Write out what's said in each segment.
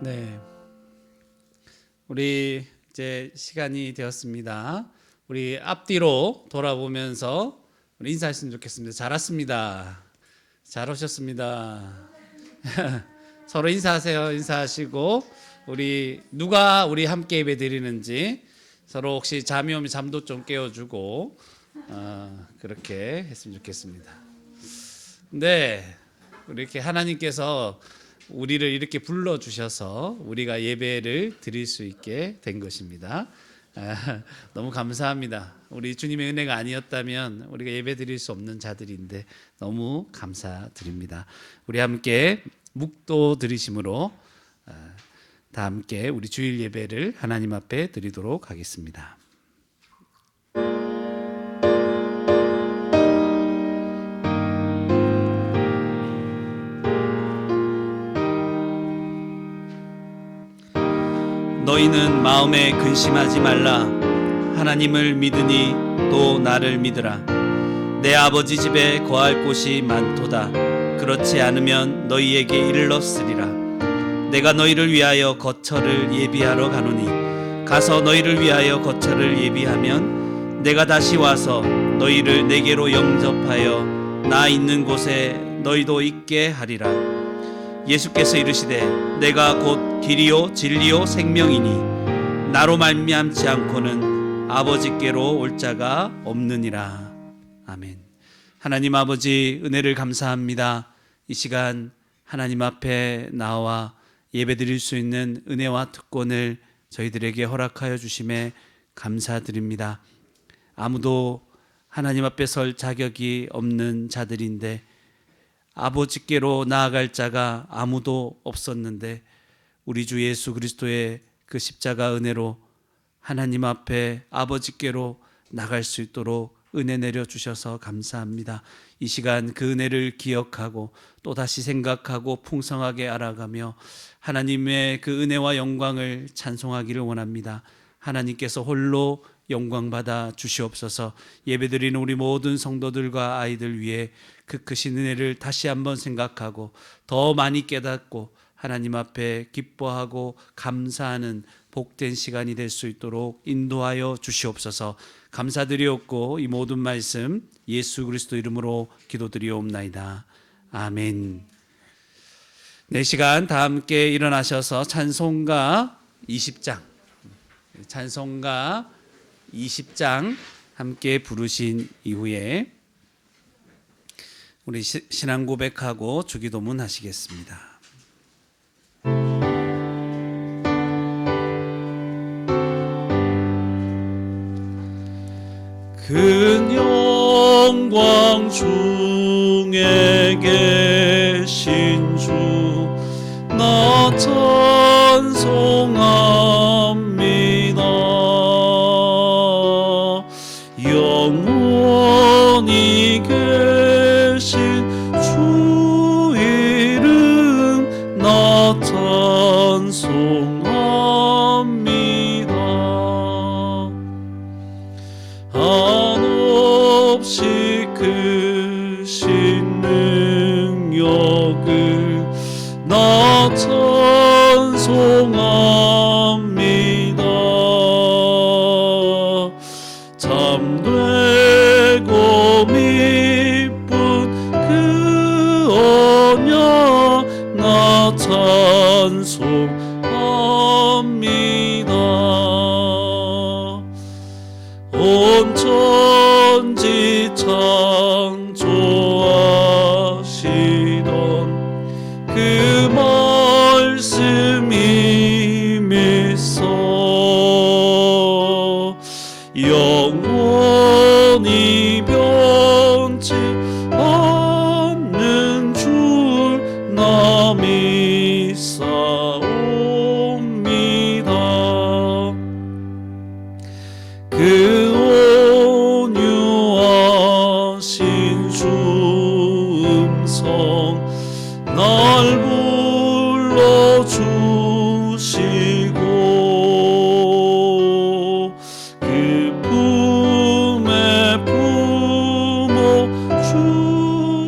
네, 우리 이제 시간이 되었습니다. 우리 앞뒤로 돌아보면서 우리 인사했으면 좋겠습니다. 잘 왔습니다. 잘 오셨습니다. 서로 인사하세요. 인사하시고 우리 누가 우리 함께 예배 드리는지 서로 혹시 잠이 오면 잠도 좀 깨워주고 그렇게 했으면 좋겠습니다. 네, 우리 이렇게 하나님께서 우리를 이렇게 불러주셔서 우리가 예배를 드릴 수 있게 된 것입니다. 너무 감사합니다. 우리 주님의 은혜가 아니었다면 우리가 예배 드릴 수 없는 자들인데 너무 감사드립니다. 우리 함께 묵도 드리심으로 다 함께 우리 주일 예배를 하나님 앞에 드리도록 하겠습니다. 너희는 마음에 근심하지 말라. 하나님을 믿으니 또 나를 믿으라. 내 아버지 집에 거할 곳이 많도다. 그렇지 않으면 너희에게 이르렀으리라. 내가 너희를 위하여 거처를 예비하러 가노니 가서 너희를 위하여 거처를 예비하면 내가 다시 와서 너희를 내게로 영접하여 나 있는 곳에 너희도 있게 하리라. 예수께서 이르시되 내가 곧 길이요 진리요 생명이니 나로 말미암지 않고는 아버지께로 올 자가 없느니라. 아멘. 하나님 아버지 은혜를 감사합니다. 이 시간 하나님 앞에 나와 예배드릴 수 있는 은혜와 특권을 저희들에게 허락하여 주심에 감사드립니다. 아무도 하나님 앞에 설 자격이 없는 자들인데 아버지께로 나아갈 자가 아무도 없었는데 우리 주 예수 그리스도의 그 십자가 은혜로 하나님 앞에 아버지께로 나갈 수 있도록 은혜 내려주셔서 감사합니다. 이 시간 그 은혜를 기억하고 또다시 생각하고 풍성하게 알아가며 하나님의 그 은혜와 영광을 찬송하기를 원합니다. 하나님께서 홀로 영광받아 주시옵소서. 예배드리는 우리 모든 성도들과 아이들 위해 그 크신 은혜를 다시 한번 생각하고 더 많이 깨닫고 하나님 앞에 기뻐하고 감사하는 복된 시간이 될 수 있도록 인도하여 주시옵소서. 감사드리옵고 이 모든 말씀 예수 그리스도 이름으로 기도드리옵나이다. 아멘. 네, 시간 다 함께 일어나셔서 찬송가 20장 함께 부르신 이후에 우리 신앙 고백하고 주기도문 하시겠습니다. 큰 영광 중에 계신 주 나 찬송합니다. 영원히 계신 주 이름 나 찬송합니다. 한없이 크신 능력을 나 찬송합니다. 참되고 미쁜 그 언약 나 찬송합니다. 온 천지 창조하시던 그 말씀이 믿어 영원히 변치 않는 줄 나 믿사옵니다. 그 온유하신 주 음성 날 불러주시고 그 품에 품어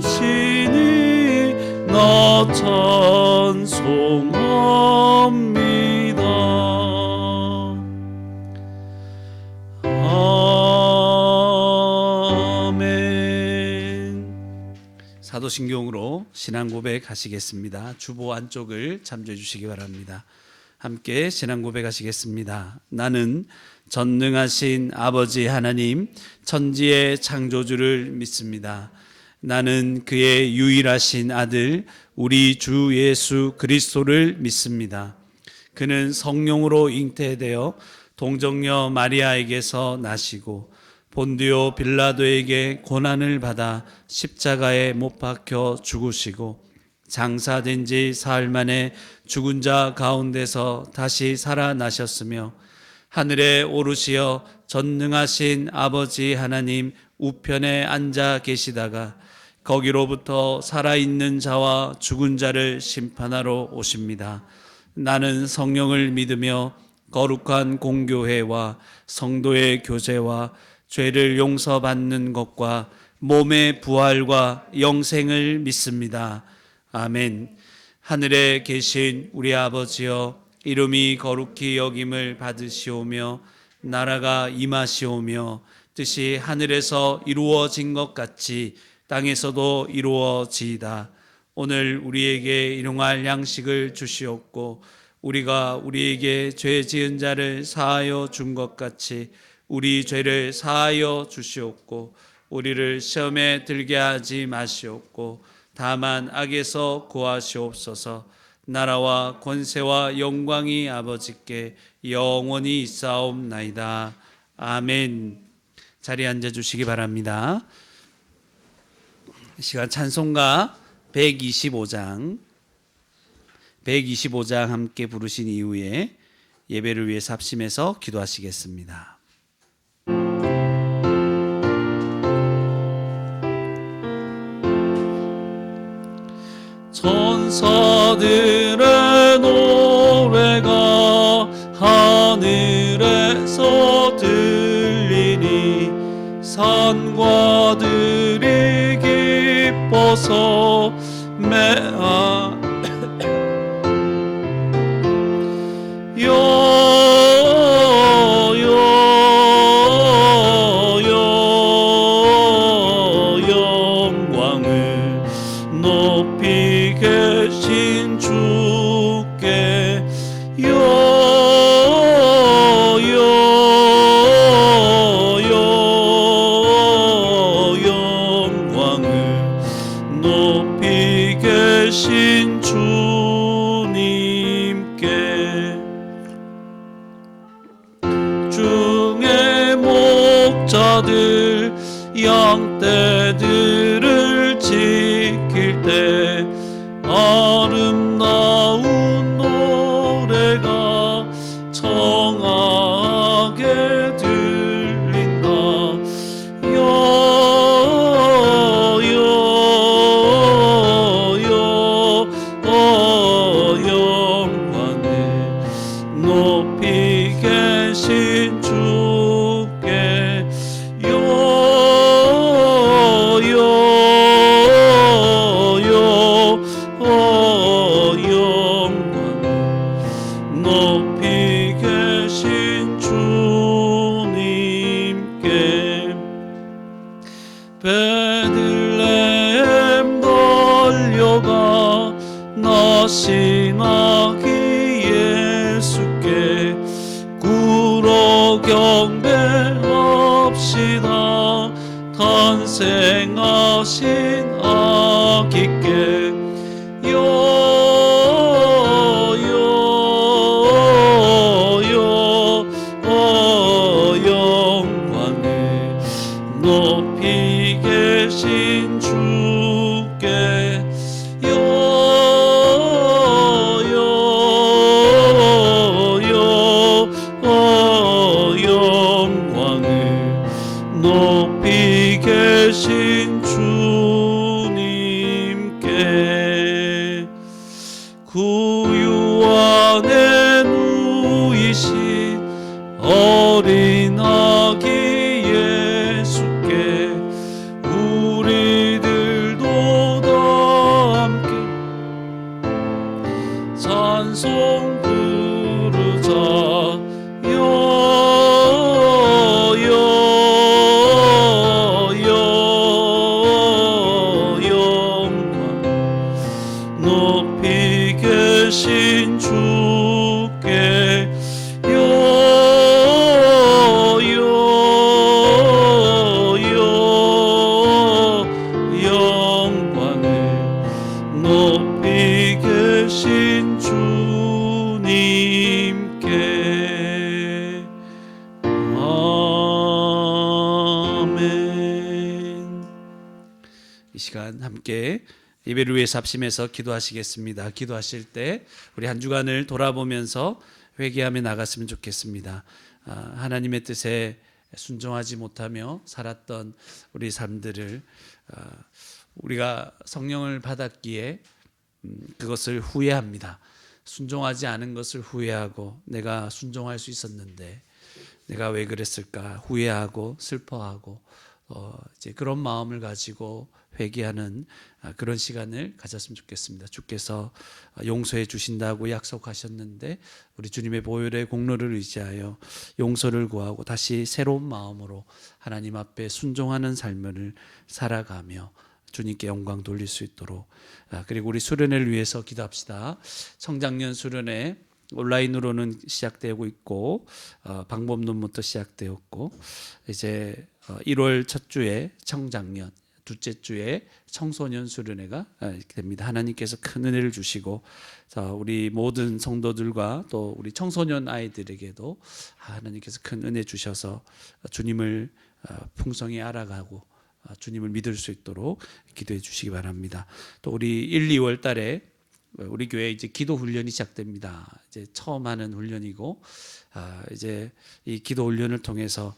주시니 나 찬송합니다. 아멘. 사도신경으로 신앙 고백 하시겠습니다. 주보 안쪽을 참조해 주시기 바랍니다. 함께 신앙 고백하시겠습니다. 나는 전능하신 아버지 하나님 천지의 창조주를 믿습니다. 나는 그의 유일하신 아들 우리 주 예수 그리스도를 믿습니다. 그는 성령으로 잉태되어 동정녀 마리아에게서 나시고 본디오 빌라도에게 고난을 받아 십자가에 못 박혀 죽으시고 장사된 지 사흘 만에 죽은 자 가운데서 다시 살아나셨으며 하늘에 오르시어 전능하신 아버지 하나님 우편에 앉아 계시다가 거기로부터 살아있는 자와 죽은 자를 심판하러 오십니다. 나는 성령을 믿으며 거룩한 공교회와 성도의 교제와 죄를 용서받는 것과 몸의 부활과 영생을 믿습니다. 아멘. 하늘에 계신 우리 아버지여, 이름이 거룩히 여김을 받으시오며 나라가 임하시오며 뜻이 하늘에서 이루어진 것 같이 땅에서도 이루어지이다. 오늘 우리에게 일용할 양식을 주시옵고 우리가 우리에게 죄 지은 자를 사하여 준 것 같이 우리 죄를 사하여 주시옵고 우리를 시험에 들게 하지 마시옵고 다만 악에서 구하시옵소서. 나라와 권세와 영광이 아버지께 영원히 있사옵나이다. 아멘. 자리에 앉아주시기 바랍니다. 시간 찬송가 125장 함께 부르신 이후에 예배를 위해서 합심해서 기도하시겠습니다. 천사들의 노래가 하늘에서 들리니 산과 들이 기뻐서 매아 영광을 높이 계신 주께 영광을 높이 계신 주님께 중의 목자들 양떼들을 지킬 때 아름다운 노래가 청하게 들린다. 영광을 높이 계신 주께 영광을 높이 계신 주님께 베들레헴 달려가 나신 아기 예수께 구로 경배합시다. 탄생하신 아기께 영광을 높이 계신 주께 영광을 높이 계신 주님께 구유 안에 누이신 어린 아기 예수께 우리들도 다 함께 찬송 부르자. 높이 계신 주께 영광을 높이 계신 주님께 아멘. 이 시간 함께 예배를 위해서 합심해서 기도하시겠습니다. 기도하실 때 우리 한 주간을 돌아보면서 회개하며 나갔으면 좋겠습니다. 하나님의 뜻에 순종하지 못하며 살았던 우리 삶들을 우리가 성령을 받았기에 그것을 후회합니다. 순종하지 않은 것을 후회하고 내가 순종할 수 있었는데 내가 왜 그랬을까 후회하고 슬퍼하고 이제 그런 마음을 가지고 회개하는 그런 시간을 가졌으면 좋겠습니다. 주께서 용서해 주신다고 약속하셨는데 우리 주님의 보혈의 공로를 의지하여 용서를 구하고 다시 새로운 마음으로 하나님 앞에 순종하는 삶을 살아가며 주님께 영광 돌릴 수 있도록 그리고 우리 수련회를 위해서 기도합시다. 청장년 수련회 온라인으로는 시작되고 있고 방법론부터 시작되었고 이제 1월 첫 주에 청장년 둘째 주에 청소년 수련회가 됩니다. 하나님께서 큰 은혜를 주시고 우리 모든 성도들과 또 우리 청소년 아이들에게도 하나님께서 큰 은혜 주셔서 주님을 풍성히 알아가고 주님을 믿을 수 있도록 기도해 주시기 바랍니다. 또 우리 1, 2월 달에 우리 교회 이제 기도 훈련이 시작됩니다. 이제 처음 하는 훈련이고 이제 이 기도 훈련을 통해서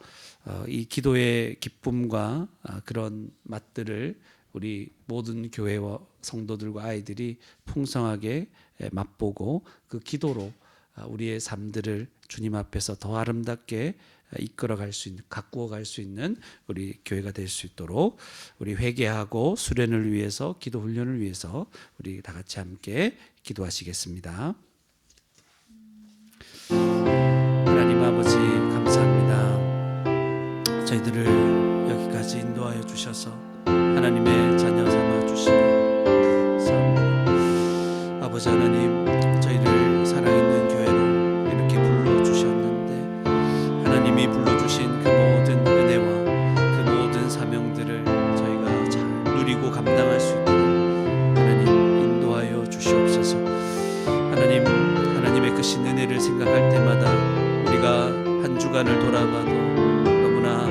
이 기도의 기쁨과 그런 맛들을 우리 모든 교회와 성도들과 아이들이 풍성하게 맛보고 그 기도로 우리의 삶들을 주님 앞에서 더 아름답게 이끌어갈 수 있는, 가꾸어 갈 수 있는 우리 교회가 될 수 있도록 우리 회개하고 수련을 위해서 기도 훈련을 위해서 우리 다 같이 함께 기도하시겠습니다. 하나님 아버지 감사합니다. 저희들을 여기까지 인도하여 주셔서 하나님의 자녀 삼아 주시니 감사합니다. 아버지 하나님 저희를 살아있는 교회로 이렇게 불러주셨는데 하나님이 불러주신 그 모든 은혜와 그 모든 사명들을 저희가 잘 누리고 감당할 수 있도록 하나님 인도하여 주시옵소서. 하나님의 크신 은혜를 생각할 때마다 우리가 한 주간을 돌아봐도 너무나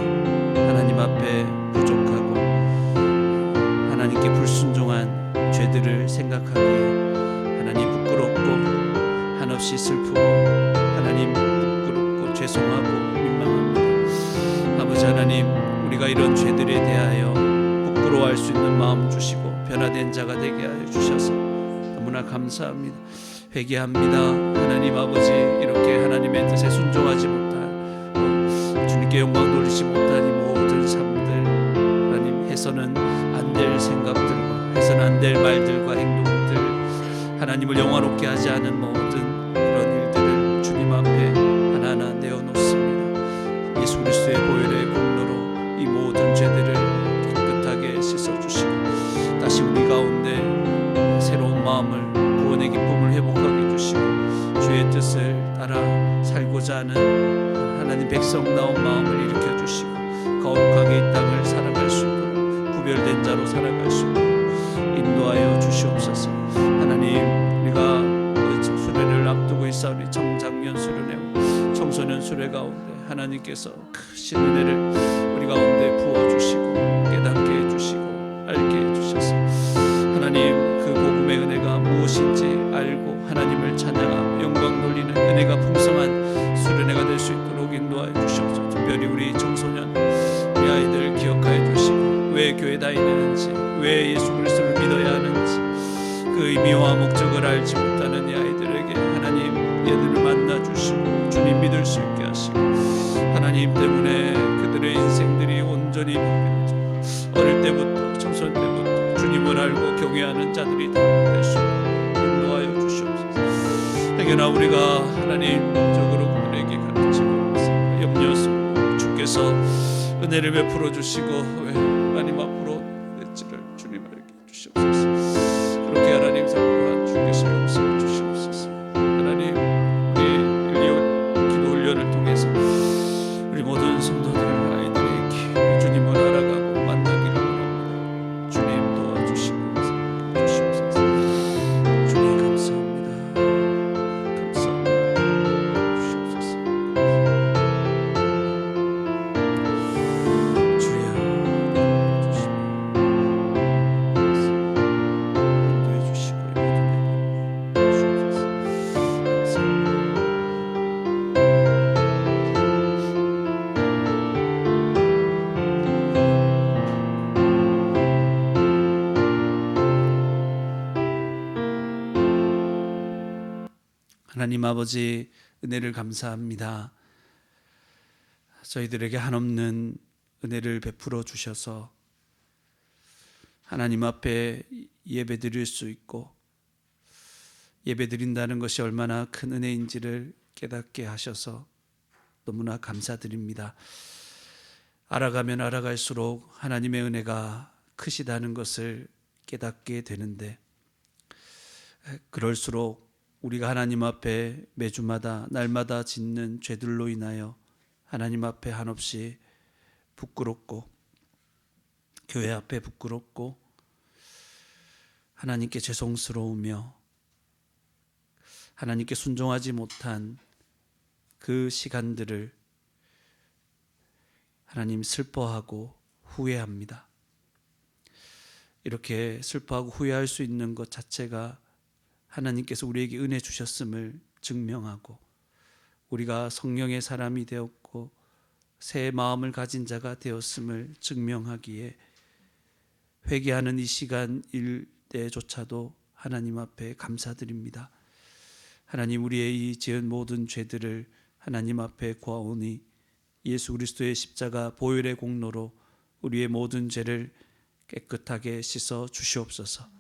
하나님 앞에 부족하고 하나님께 불순종한 죄들을 생각하기에 하나님 부끄럽고 한없이 슬프고 하나님 부끄럽고 죄송하고 민망합니다. 아버지 하나님 우리가 이런 죄들에 대하여 부끄러워할 수 있는 마음 주시고 변화된 자가 되게 하여 주셔서 너무나 감사합니다. 회개합니다. 하나님 아버지 이렇게 하나님의 뜻에 순종하지 못한 주님께 영광 돌리지 못한 이 모든 삶들 하나님 해서는 안 될 생각들과 해서는 안 될 말들과 행동들 하나님을 영화롭게 하지 않은 모든 그런 일들을 주님 앞에 하나하나 내어놓습니다. 예수 그리스도의 보혈의 공로로 이 모든 죄들을 깨끗하게 씻어주시고 다시 우리 가운데 새로운 마음을 구원의 기쁨을 회복하게 해주시고 주의 뜻을 따라 살고자 하는 하나님 백성다운 마음을 일으켜주시고 거룩하게 이 땅을 살아갈 수 있도록 구별된 자로 살아갈 수 있도록 인도하여 주시옵소서. 하나님 우리가 수련회를 앞두고 있사오니 청장년 수련회 청소년 수련회 가운데 하나님께서 크신 은혜를 우리 가운데 부어주시고 깨닫게 해주시고 알게 해주셔서 하나님 그 복음의 은혜가 무엇인지 알고 하나님을 찬양하고 영광 돌리는 은혜가 풍성한 수련회가 될 수 있도록 인도하여 주시옵소서. 특별히 우리 청소년 우리 아이들 기억하여 주시고 왜 교회 다니는지 왜 예수 그리스도를 믿어야 하는지 그 의미와 목적을 알지 못하는 이 아이들에게 하나님 얘들을 만나 주시고 주님 믿을 수 있게 하시고 하나님 때문에 그들의 인생들이 온전히 어릴 때부터 청소년 때부터 주님을 알고 경외하는 자들이 다 될 수 있도록 인도하여 주시옵소서. 행여나 우리가 하나님적으로 그들에게 가르치고 염려 쓰고 주께서 은혜를 베풀어 주시고 하나님 앞으로 냈지를 주님 알게 주시옵소서. 그렇게 하나님 사모가 주께서 용서해 주시옵소서. 하나님 우리 기도 훈련을 통해서 우리 모든 성도들 아이들이 주님을 알아가고 만나기를 원합니다. 주님 도와주시고 주시옵소서. 주님 감사합니다. 감사합니다. 주시옵소서. 주여 인도해 주시고 인도해 주시옵소서. 감사합니다. 하나님 아버지 은혜를 감사합니다. 저희들에게 한없는 은혜를 베풀어 주셔서 하나님 앞에 예배 드릴 수 있고 예배 드린다는 것이 얼마나 큰 은혜인지를 깨닫게 하셔서 너무나 감사드립니다. 알아가면 알아갈수록 하나님의 은혜가 크시다는 것을 깨닫게 되는데 그럴수록 우리가 하나님 앞에 매주마다 날마다 짓는 죄들로 인하여 하나님 앞에 한없이 부끄럽고 교회 앞에 부끄럽고 하나님께 죄송스러우며 하나님께 순종하지 못한 그 시간들을 하나님 슬퍼하고 후회합니다. 이렇게 슬퍼하고 후회할 수 있는 것 자체가 하나님께서 우리에게 은혜 주셨음을 증명하고 우리가 성령의 사람이 되었고 새 마음을 가진 자가 되었음을 증명하기에 회개하는 이 시간 일때조차도 하나님 앞에 감사드립니다. 하나님 우리의 이 지은 모든 죄들을 하나님 앞에 고하오니 예수 그리스도의 십자가 보혈의 공로로 우리의 모든 죄를 깨끗하게 씻어 주시옵소서.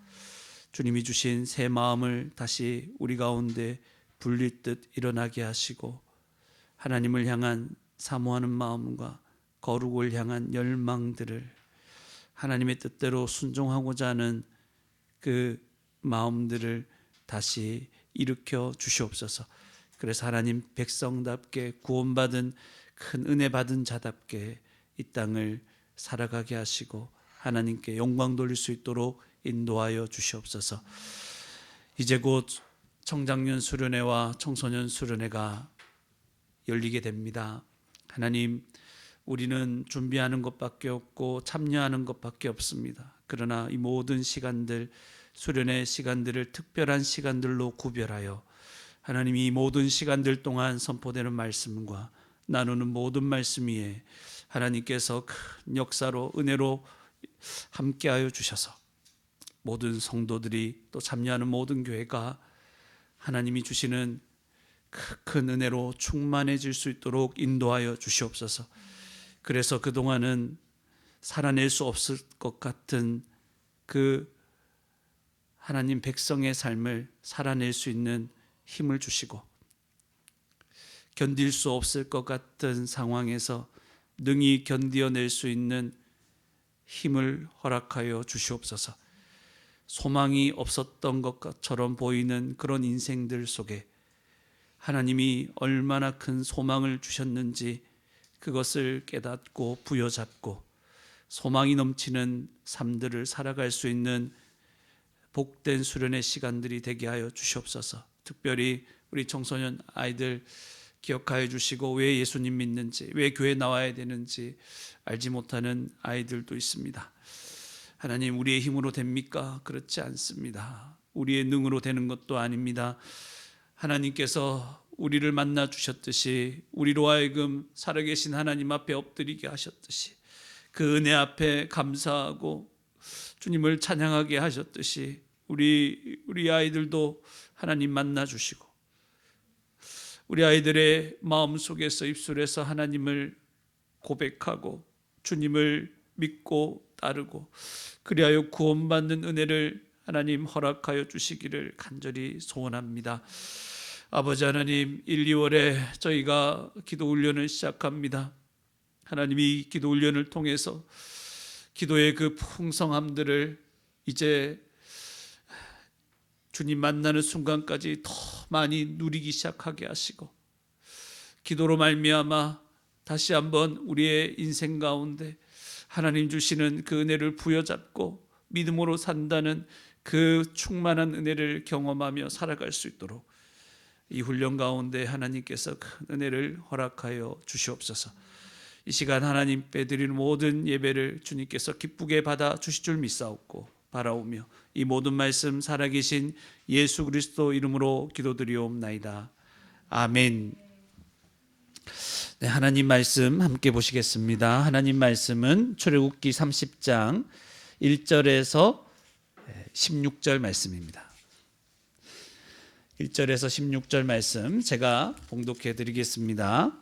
주님이 주신 새 마음을 다시 우리 가운데 불릴 듯 일어나게 하시고 하나님을 향한 사모하는 마음과 거룩을 향한 열망들을 하나님의 뜻대로 순종하고자 하는 그 마음들을 다시 일으켜 주시옵소서. 그래서 하나님 백성답게 구원받은 큰 은혜 받은 자답게 이 땅을 살아가게 하시고 하나님께 영광 돌릴 수 있도록 인도하여 주시옵소서. 이제 곧 청장년 수련회와 청소년 수련회가 열리게 됩니다. 하나님 우리는 준비하는 것밖에 없고 참여하는 것밖에 없습니다. 그러나 이 모든 시간들 수련회 시간들을 특별한 시간들로 구별하여 하나님 이 모든 시간들 동안 선포되는 말씀과 나누는 모든 말씀 위에 하나님께서 큰 역사로 은혜로 함께하여 주셔서 모든 성도들이 또 참여하는 모든 교회가 하나님이 주시는 큰 은혜로 충만해질 수 있도록 인도하여 주시옵소서. 그래서 그동안은 살아낼 수 없을 것 같은 그 하나님 백성의 삶을 살아낼 수 있는 힘을 주시고 견딜 수 없을 것 같은 상황에서 능히 견디어낼 수 있는 힘을 허락하여 주시옵소서. 소망이 없었던 것처럼 보이는 그런 인생들 속에 하나님이 얼마나 큰 소망을 주셨는지 그것을 깨닫고 부여잡고 소망이 넘치는 삶들을 살아갈 수 있는 복된 수련의 시간들이 되게 하여 주시옵소서. 특별히 우리 청소년 아이들 기억하여 주시고 왜 예수님 믿는지 왜 교회 나와야 되는지 알지 못하는 아이들도 있습니다. 하나님 우리의 힘으로 됩니까? 그렇지 않습니다. 우리의 능으로 되는 것도 아닙니다. 하나님께서 우리를 만나 주셨듯이 우리로 하여금 살아계신 하나님 앞에 엎드리게 하셨듯이 그 은혜 앞에 감사하고 주님을 찬양하게 하셨듯이 우리 아이들도 하나님 만나 주시고 우리 아이들의 마음속에서 입술에서 하나님을 고백하고 주님을 믿고 따르고 그리하여 구원받는 은혜를 하나님 허락하여 주시기를 간절히 소원합니다. 아버지 하나님, 1, 2월에 저희가 기도 훈련을 시작합니다. 하나님, 이 기도 훈련을 통해서 기도의 그 풍성함들을 이제 주님 만나는 순간까지 더 많이 누리기 시작하게 하시고, 기도로 말미암아 다시 한번 우리의 인생 가운데 하나님 주시는 그 은혜를 부여잡고 믿음으로 산다는 그 충만한 은혜를 경험하며 살아갈 수 있도록 이 훈련 가운데 하나님께서 큰 은혜를 허락하여 주시옵소서. 이 시간 하나님 빼드리는 모든 예배를 주님께서 기쁘게 받아 주실 줄 믿사옵고 바라오며, 이 모든 말씀 살아계신 예수 그리스도 이름으로 기도드리옵나이다. 아멘. 네, 하나님 말씀 함께 보시겠습니다. 하나님 말씀은 출애굽기 30장 1절에서 16절 말씀입니다. 1절에서 16절 말씀 제가 봉독해 드리겠습니다.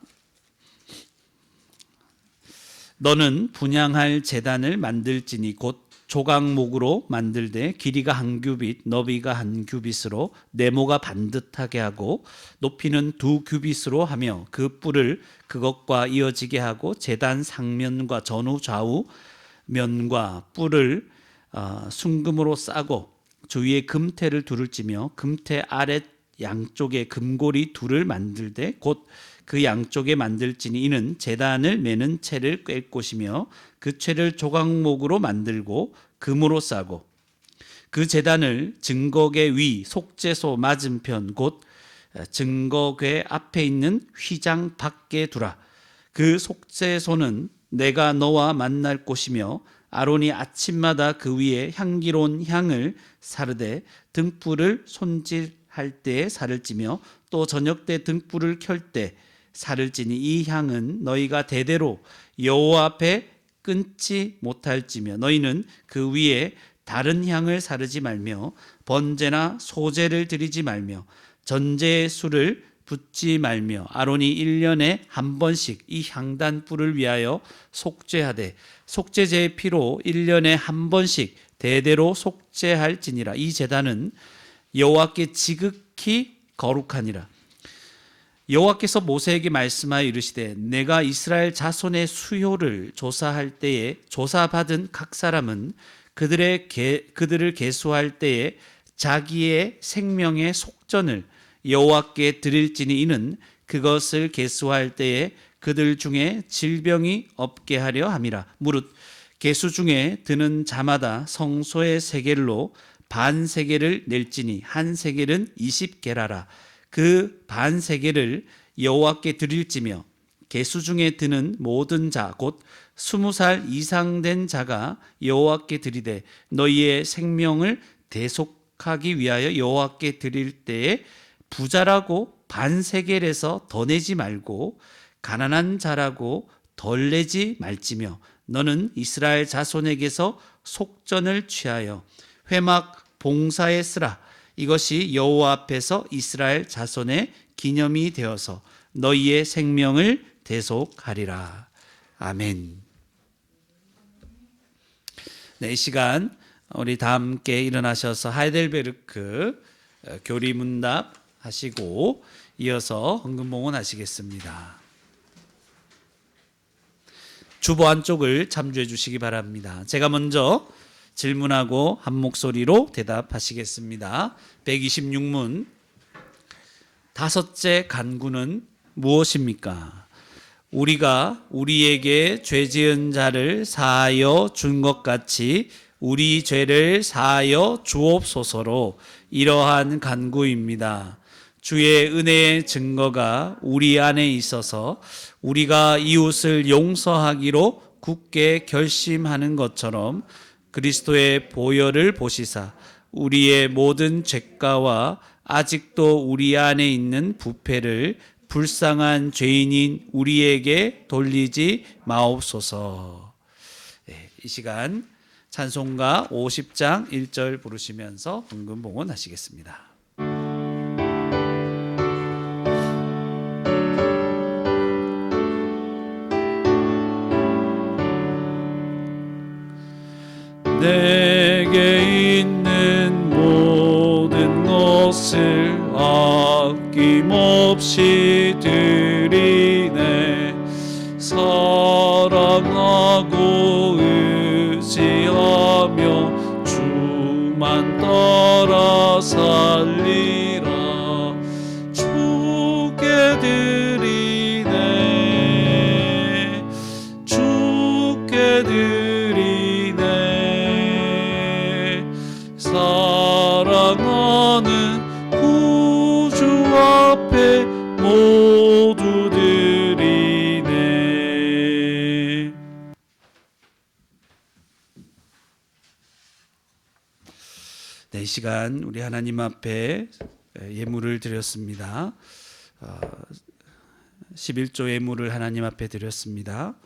너는 분향할 제단을 만들지니 곧 조각목으로 만들되 길이가 한 규빗, 너비가 한 규빗으로 네모가 반듯하게 하고 높이는 2규빗으로 하며 그 뿔을 그것과 이어지게 하고 제단 상면과 전후 좌우 면과 뿔을 순금으로 싸고 주위에 금태를 둘을 찌며 금태 아랫 양쪽에 금고리 둘을 만들되 곧 그 양쪽에 만들지니 이는 제단을 매는 채를 꿰 것이며 그 채를 조각목으로 만들고 금으로 싸고 그 제단을 증거궤 위 속죄소 맞은편 곧 증거궤 앞에 있는 휘장 밖에 두라. 그 속죄소는 내가 너와 만날 곳이며 아론이 아침마다 그 위에 향기로운 향을 사르되 등불을 손질할 때에 살을 찌며 또 저녁 때 등불을 켤 때 살을 찌니 이 향은 너희가 대대로 여호와 앞에 끊지 못할지며 너희는 그 위에 다른 향을 사르지 말며 번제나 소제를 드리지 말며 전제의 술을 붓지 말며 아론이 1년에 한 번씩 이 향단불을 위하여 속죄하되 속죄제의 피로 1년에 한 번씩 대대로 속죄할지니라. 이 제단은 여호와께 지극히 거룩하니라. 여호와께서 모세에게 말씀하여 이르시되 내가 이스라엘 자손의 수요를 조사할 때에 조사받은 각 사람은 그들을 계수할 때에 자기의 생명의 속전을 여호와께 드릴지니 이는 그것을 계수할 때에 그들 중에 질병이 없게 하려 함이라. 무릇 계수 중에 드는 자마다 성소의 세겔로 반 세겔을 낼지니 한 세겔은 20게라라. 그 반 세겔을 여호와께 드릴지며 계수 중에 드는 모든 자 곧 20살 이상 된 자가 여호와께 드리되 너희의 생명을 대속하기 위하여 여호와께 드릴 때에 부자라고 반 세겔에서 더 내지 말고 가난한 자라고 덜 내지 말지며 너는 이스라엘 자손에게서 속전을 취하여 회막 봉사에 쓰라. 이것이 여호와 앞에서 이스라엘 자손의 기념이 되어서 너희의 생명을 대속하리라. 아멘. 네, 이 시간 우리 다 함께 일어나셔서 하이델베르크 교리문답 하시고 이어서 헌금봉헌 하시겠습니다. 주보 안쪽을 참조해 주시기 바랍니다. 제가 먼저 질문하고 한 목소리로 대답하시겠습니다. 126문 다섯째 간구는 무엇입니까? 우리가 우리에게 죄 지은 자를 사하여 준 것 같이 우리 죄를 사하여 주옵소서로 이러한 간구입니다. 주의 은혜의 증거가 우리 안에 있어서 우리가 이웃을 용서하기로 굳게 결심하는 것처럼 그리스도의 보혈을 보시사 우리의 모든 죄가와 아직도 우리 안에 있는 부패를 불쌍한 죄인인 우리에게 돌리지 마옵소서. 네, 이 시간 찬송가 50장 1절 부르시면서 헌금봉헌 하시겠습니다. 내게 있는 모든 것 것을 아낌없이 드리네. 사랑하고 의지하며 주만 따라 살리라. 주께 드리네. 주께 드리네. 사랑하는 구주 앞에 모두 드리네. 네, 이 시간 우리 하나님 앞에 예물을 드렸습니다. 11조 예물을 하나님 앞에 드렸습니다.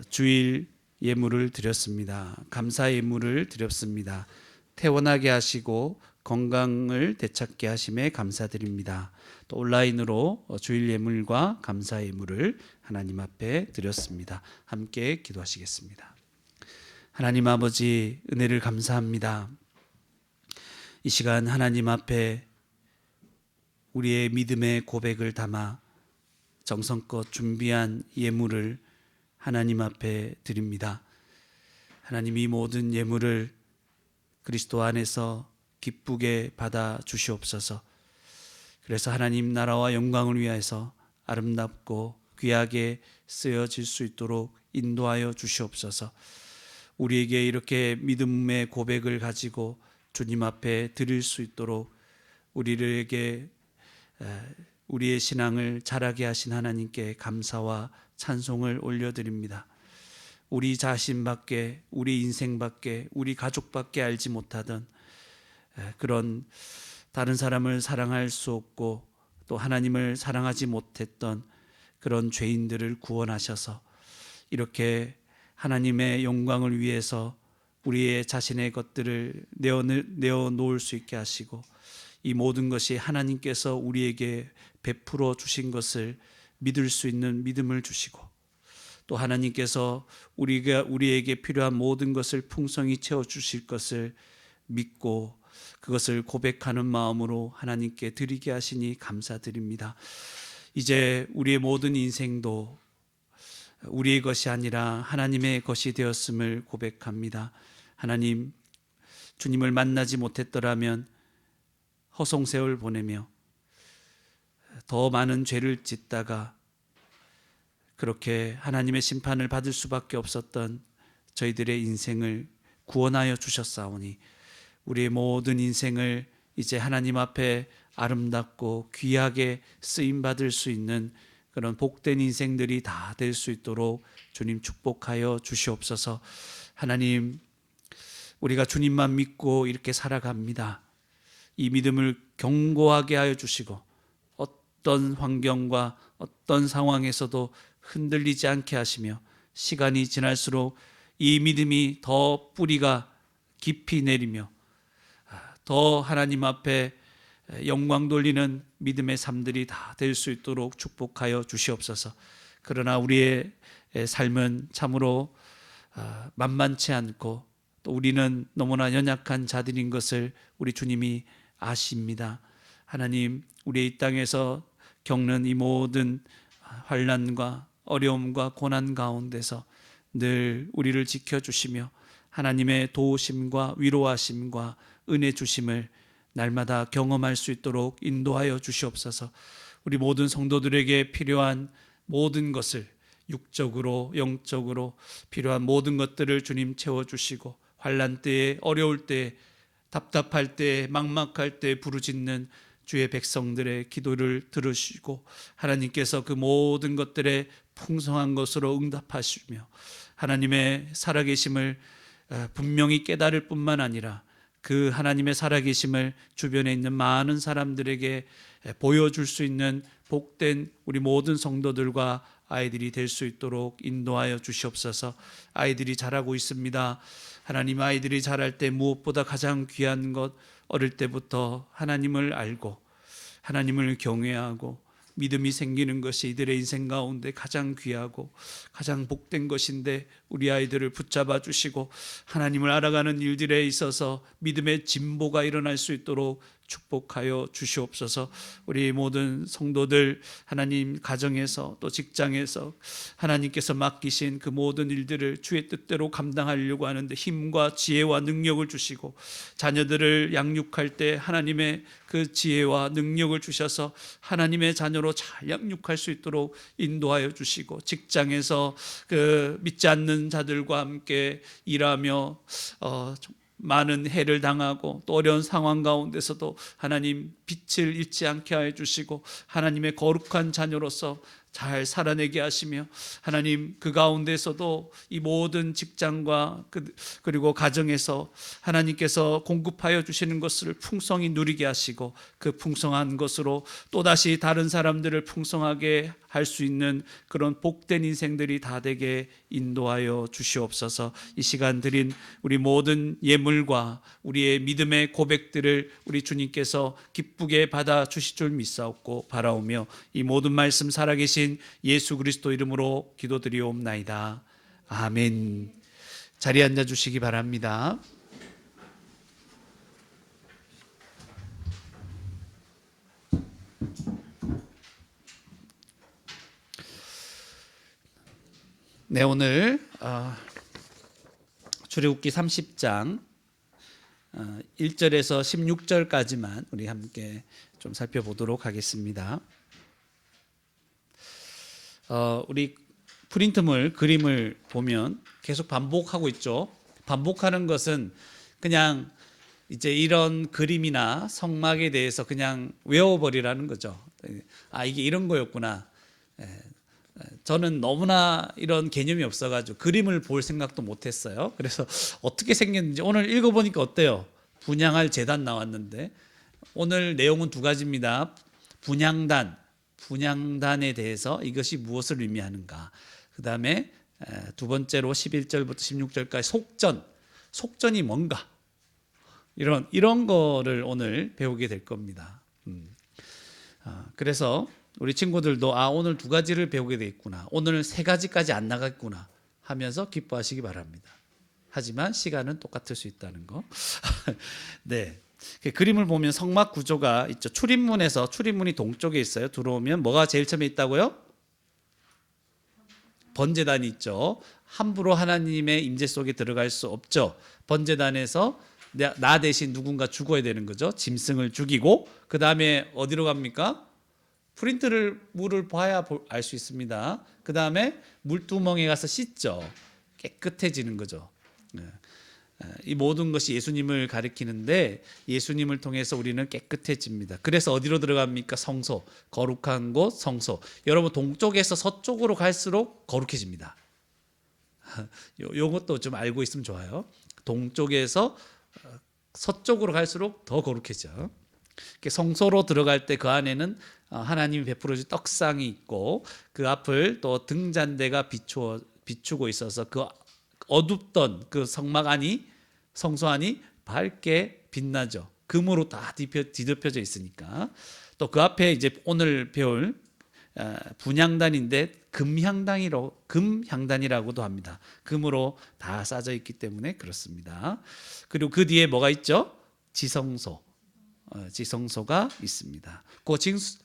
주일 예물을 드렸습니다. 감사 예물을 드렸습니다. 태원하게 하시고 건강을 되찾게 하심에 감사드립니다. 또 온라인으로 주일 예물과 감사 예물을 하나님 앞에 드렸습니다. 함께 기도하시겠습니다. 하나님 아버지, 은혜를 감사합니다. 이 시간 하나님 앞에 우리의 믿음의 고백을 담아 정성껏 준비한 예물을 하나님 앞에 드립니다. 하나님, 이 모든 예물을 그리스도 안에서 기쁘게 받아 주시옵소서. 그래서 하나님 나라와 영광을 위하여서 아름답고 귀하게 쓰여질 수 있도록 인도하여 주시옵소서. 우리에게 이렇게 믿음의 고백을 가지고 주님 앞에 드릴 수 있도록 우리에게 우리의 신앙을 자라게 하신 하나님께 감사와 찬송을 올려드립니다. 우리 자신밖에, 우리 인생밖에, 우리 가족밖에 알지 못하던 그런 다른 사람을 사랑할 수 없고 또 하나님을 사랑하지 못했던 그런 죄인들을 구원하셔서 이렇게 하나님의 영광을 위해서 우리의 자신의 것들을 내어놓을 수 있게 하시고 이 모든 것이 하나님께서 우리에게 베풀어 주신 것을 믿을 수 있는 믿음을 주시고 또 하나님께서 우리에게 필요한 모든 것을 풍성히 채워주실 것을 믿고 그것을 고백하는 마음으로 하나님께 드리게 하시니 감사드립니다. 이제 우리의 모든 인생도 우리의 것이 아니라 하나님의 것이 되었음을 고백합니다. 하나님, 주님을 만나지 못했더라면 허송세월 보내며 더 많은 죄를 짓다가 그렇게 하나님의 심판을 받을 수밖에 없었던 저희들의 인생을 구원하여 주셨사오니 우리의 모든 인생을 이제 하나님 앞에 아름답고 귀하게 쓰임받을 수 있는 그런 복된 인생들이 다 될 수 있도록 주님 축복하여 주시옵소서. 하나님, 우리가 주님만 믿고 이렇게 살아갑니다. 이 믿음을 견고하게 하여 주시고 어떤 환경과 어떤 상황에서도 흔들리지 않게 하시며 시간이 지날수록 이 믿음이 더 뿌리가 깊이 내리며 더 하나님 앞에 영광 돌리는 믿음의 삶들이 다 될 수 있도록 축복하여 주시옵소서. 그러나 우리의 삶은 참으로 만만치 않고 또 우리는 너무나 연약한 자들인 것을 우리 주님이 아십니다. 하나님, 우리의 이 땅에서 겪는 이 모든 환난과 어려움과 고난 가운데서 늘 우리를 지켜주시며 하나님의 도우심과 위로하심과 은혜 주심을 날마다 경험할 수 있도록 인도하여 주시옵소서. 우리 모든 성도들에게 필요한 모든 것을 육적으로 영적으로 필요한 모든 것들을 주님 채워주시고 환난 때에 어려울 때에 답답할 때에 막막할 때에 부르짖는 주의 백성들의 기도를 들으시고 하나님께서 그 모든 것들에 풍성한 것으로 응답하시며 하나님의 살아계심을 분명히 깨달을 뿐만 아니라 그 하나님의 살아계심을 주변에 있는 많은 사람들에게 보여줄 수 있는 복된 우리 모든 성도들과 아이들이 될 수 있도록 인도하여 주시옵소서. 아이들이 자라고 있습니다. 하나님, 아이들이 자랄 때 무엇보다 가장 귀한 것, 어릴 때부터 하나님을 알고 하나님을 경외하고 믿음이 생기는 것이 이들의 인생 가운데 가장 귀하고 가장 복된 것인데 우리 아이들을 붙잡아 주시고 하나님을 알아가는 일들에 있어서 믿음의 진보가 일어날 수 있도록 축복하여 주시옵소서. 우리 모든 성도들 하나님 가정에서 또 직장에서 하나님께서 맡기신 그 모든 일들을 주의 뜻대로 감당하려고 하는데 힘과 지혜와 능력을 주시고 자녀들을 양육할 때 하나님의 그 지혜와 능력을 주셔서 하나님의 자녀로 잘 양육할 수 있도록 인도하여 주시고 직장에서 그 믿지 않는 자들과 함께 일하며 많은 해를 당하고 또 어려운 상황 가운데서도 하나님 빛을 잃지 않게 하여 주시고 하나님의 거룩한 자녀로서 잘 살아내게 하시며 하나님 그 가운데서도 이 모든 직장과 그리고 가정에서 하나님께서 공급하여 주시는 것을 풍성히 누리게 하시고 그 풍성한 것으로 또다시 다른 사람들을 풍성하게 할 수 있는 그런 복된 인생들이 다 되게 인도하여 주시옵소서. 이 시간 드린 우리 모든 예물과 우리의 믿음의 고백들을 우리 주님께서 기쁘게 받아 주실 줄 믿사옵고 바라오며 이 모든 말씀 살아계신 예수 그리스도 이름으로 기도드리옵나이다. 아멘. 자리에 앉아 주시기 바랍니다. 네, 오늘 출애굽기 30장 1절에서 16절까지만 우리 함께 좀 살펴보도록 하겠습니다. 우리 프린트물 그림을 보면 계속 반복하고 있죠. 반복하는 것은 그냥 이제 이런 그림이나 성막에 대해서 그냥 외워버리라는 거죠. 이게 이런 거였구나. 저는 너무나 이런 개념이 없어가지고 그림을 볼 생각도 못했어요. 그래서 어떻게 생겼는지 오늘 읽어보니까 어때요? 분향할 제단 나왔는데 오늘 내용은 두 가지입니다. 분향단에 대해서 이것이 무엇을 의미하는가. 그 다음에 두 번째로 11절부터 16절까지 속전이 뭔가 이런 거를 오늘 배우게 될 겁니다. 그래서 우리 친구들도 오늘 두 가지를 배우게 되겠구나, 오늘 세 가지까지 안 나갔구나 하면서 기뻐하시기 바랍니다. 하지만 시간은 똑같을 수 있다는 거. 네, 그림을 보면 성막 구조가 있죠. 출입문이 동쪽에 있어요. 들어오면 뭐가 제일 처음에 있다고요? 번제단이 있죠. 함부로 하나님의 임재 속에 들어갈 수 없죠. 번제단에서 나 대신 누군가 죽어야 되는 거죠. 짐승을 죽이고 그 다음에 어디로 갑니까? 물을 봐야 알 수 있습니다. 그 다음에 물두멍에 가서 씻죠. 깨끗해지는 거죠. 이 모든 것이 예수님을 가리키는데 예수님을 통해서 우리는 깨끗해집니다. 그래서 어디로 들어갑니까? 성소, 거룩한 곳 성소. 여러분 동쪽에서 서쪽으로 갈수록 거룩해집니다. 요것도 좀 알고 있으면 좋아요. 동쪽에서 서쪽으로 갈수록 더 거룩해져. 성소로 들어갈 때 그 안에는 하나님이 베풀어 준 떡상이 있고 그 앞을 또 등잔대가 비추고 있어서 그 어둡던 그 성소 안이 밝게 빛나죠. 금으로 다 뒤덮여져 있으니까. 또 그 앞에 이제 오늘 배울 분향단인데 금향단이라고도 합니다. 금으로 다 싸져 있기 때문에 그렇습니다. 그리고 그 뒤에 뭐가 있죠? 지성소가 있습니다.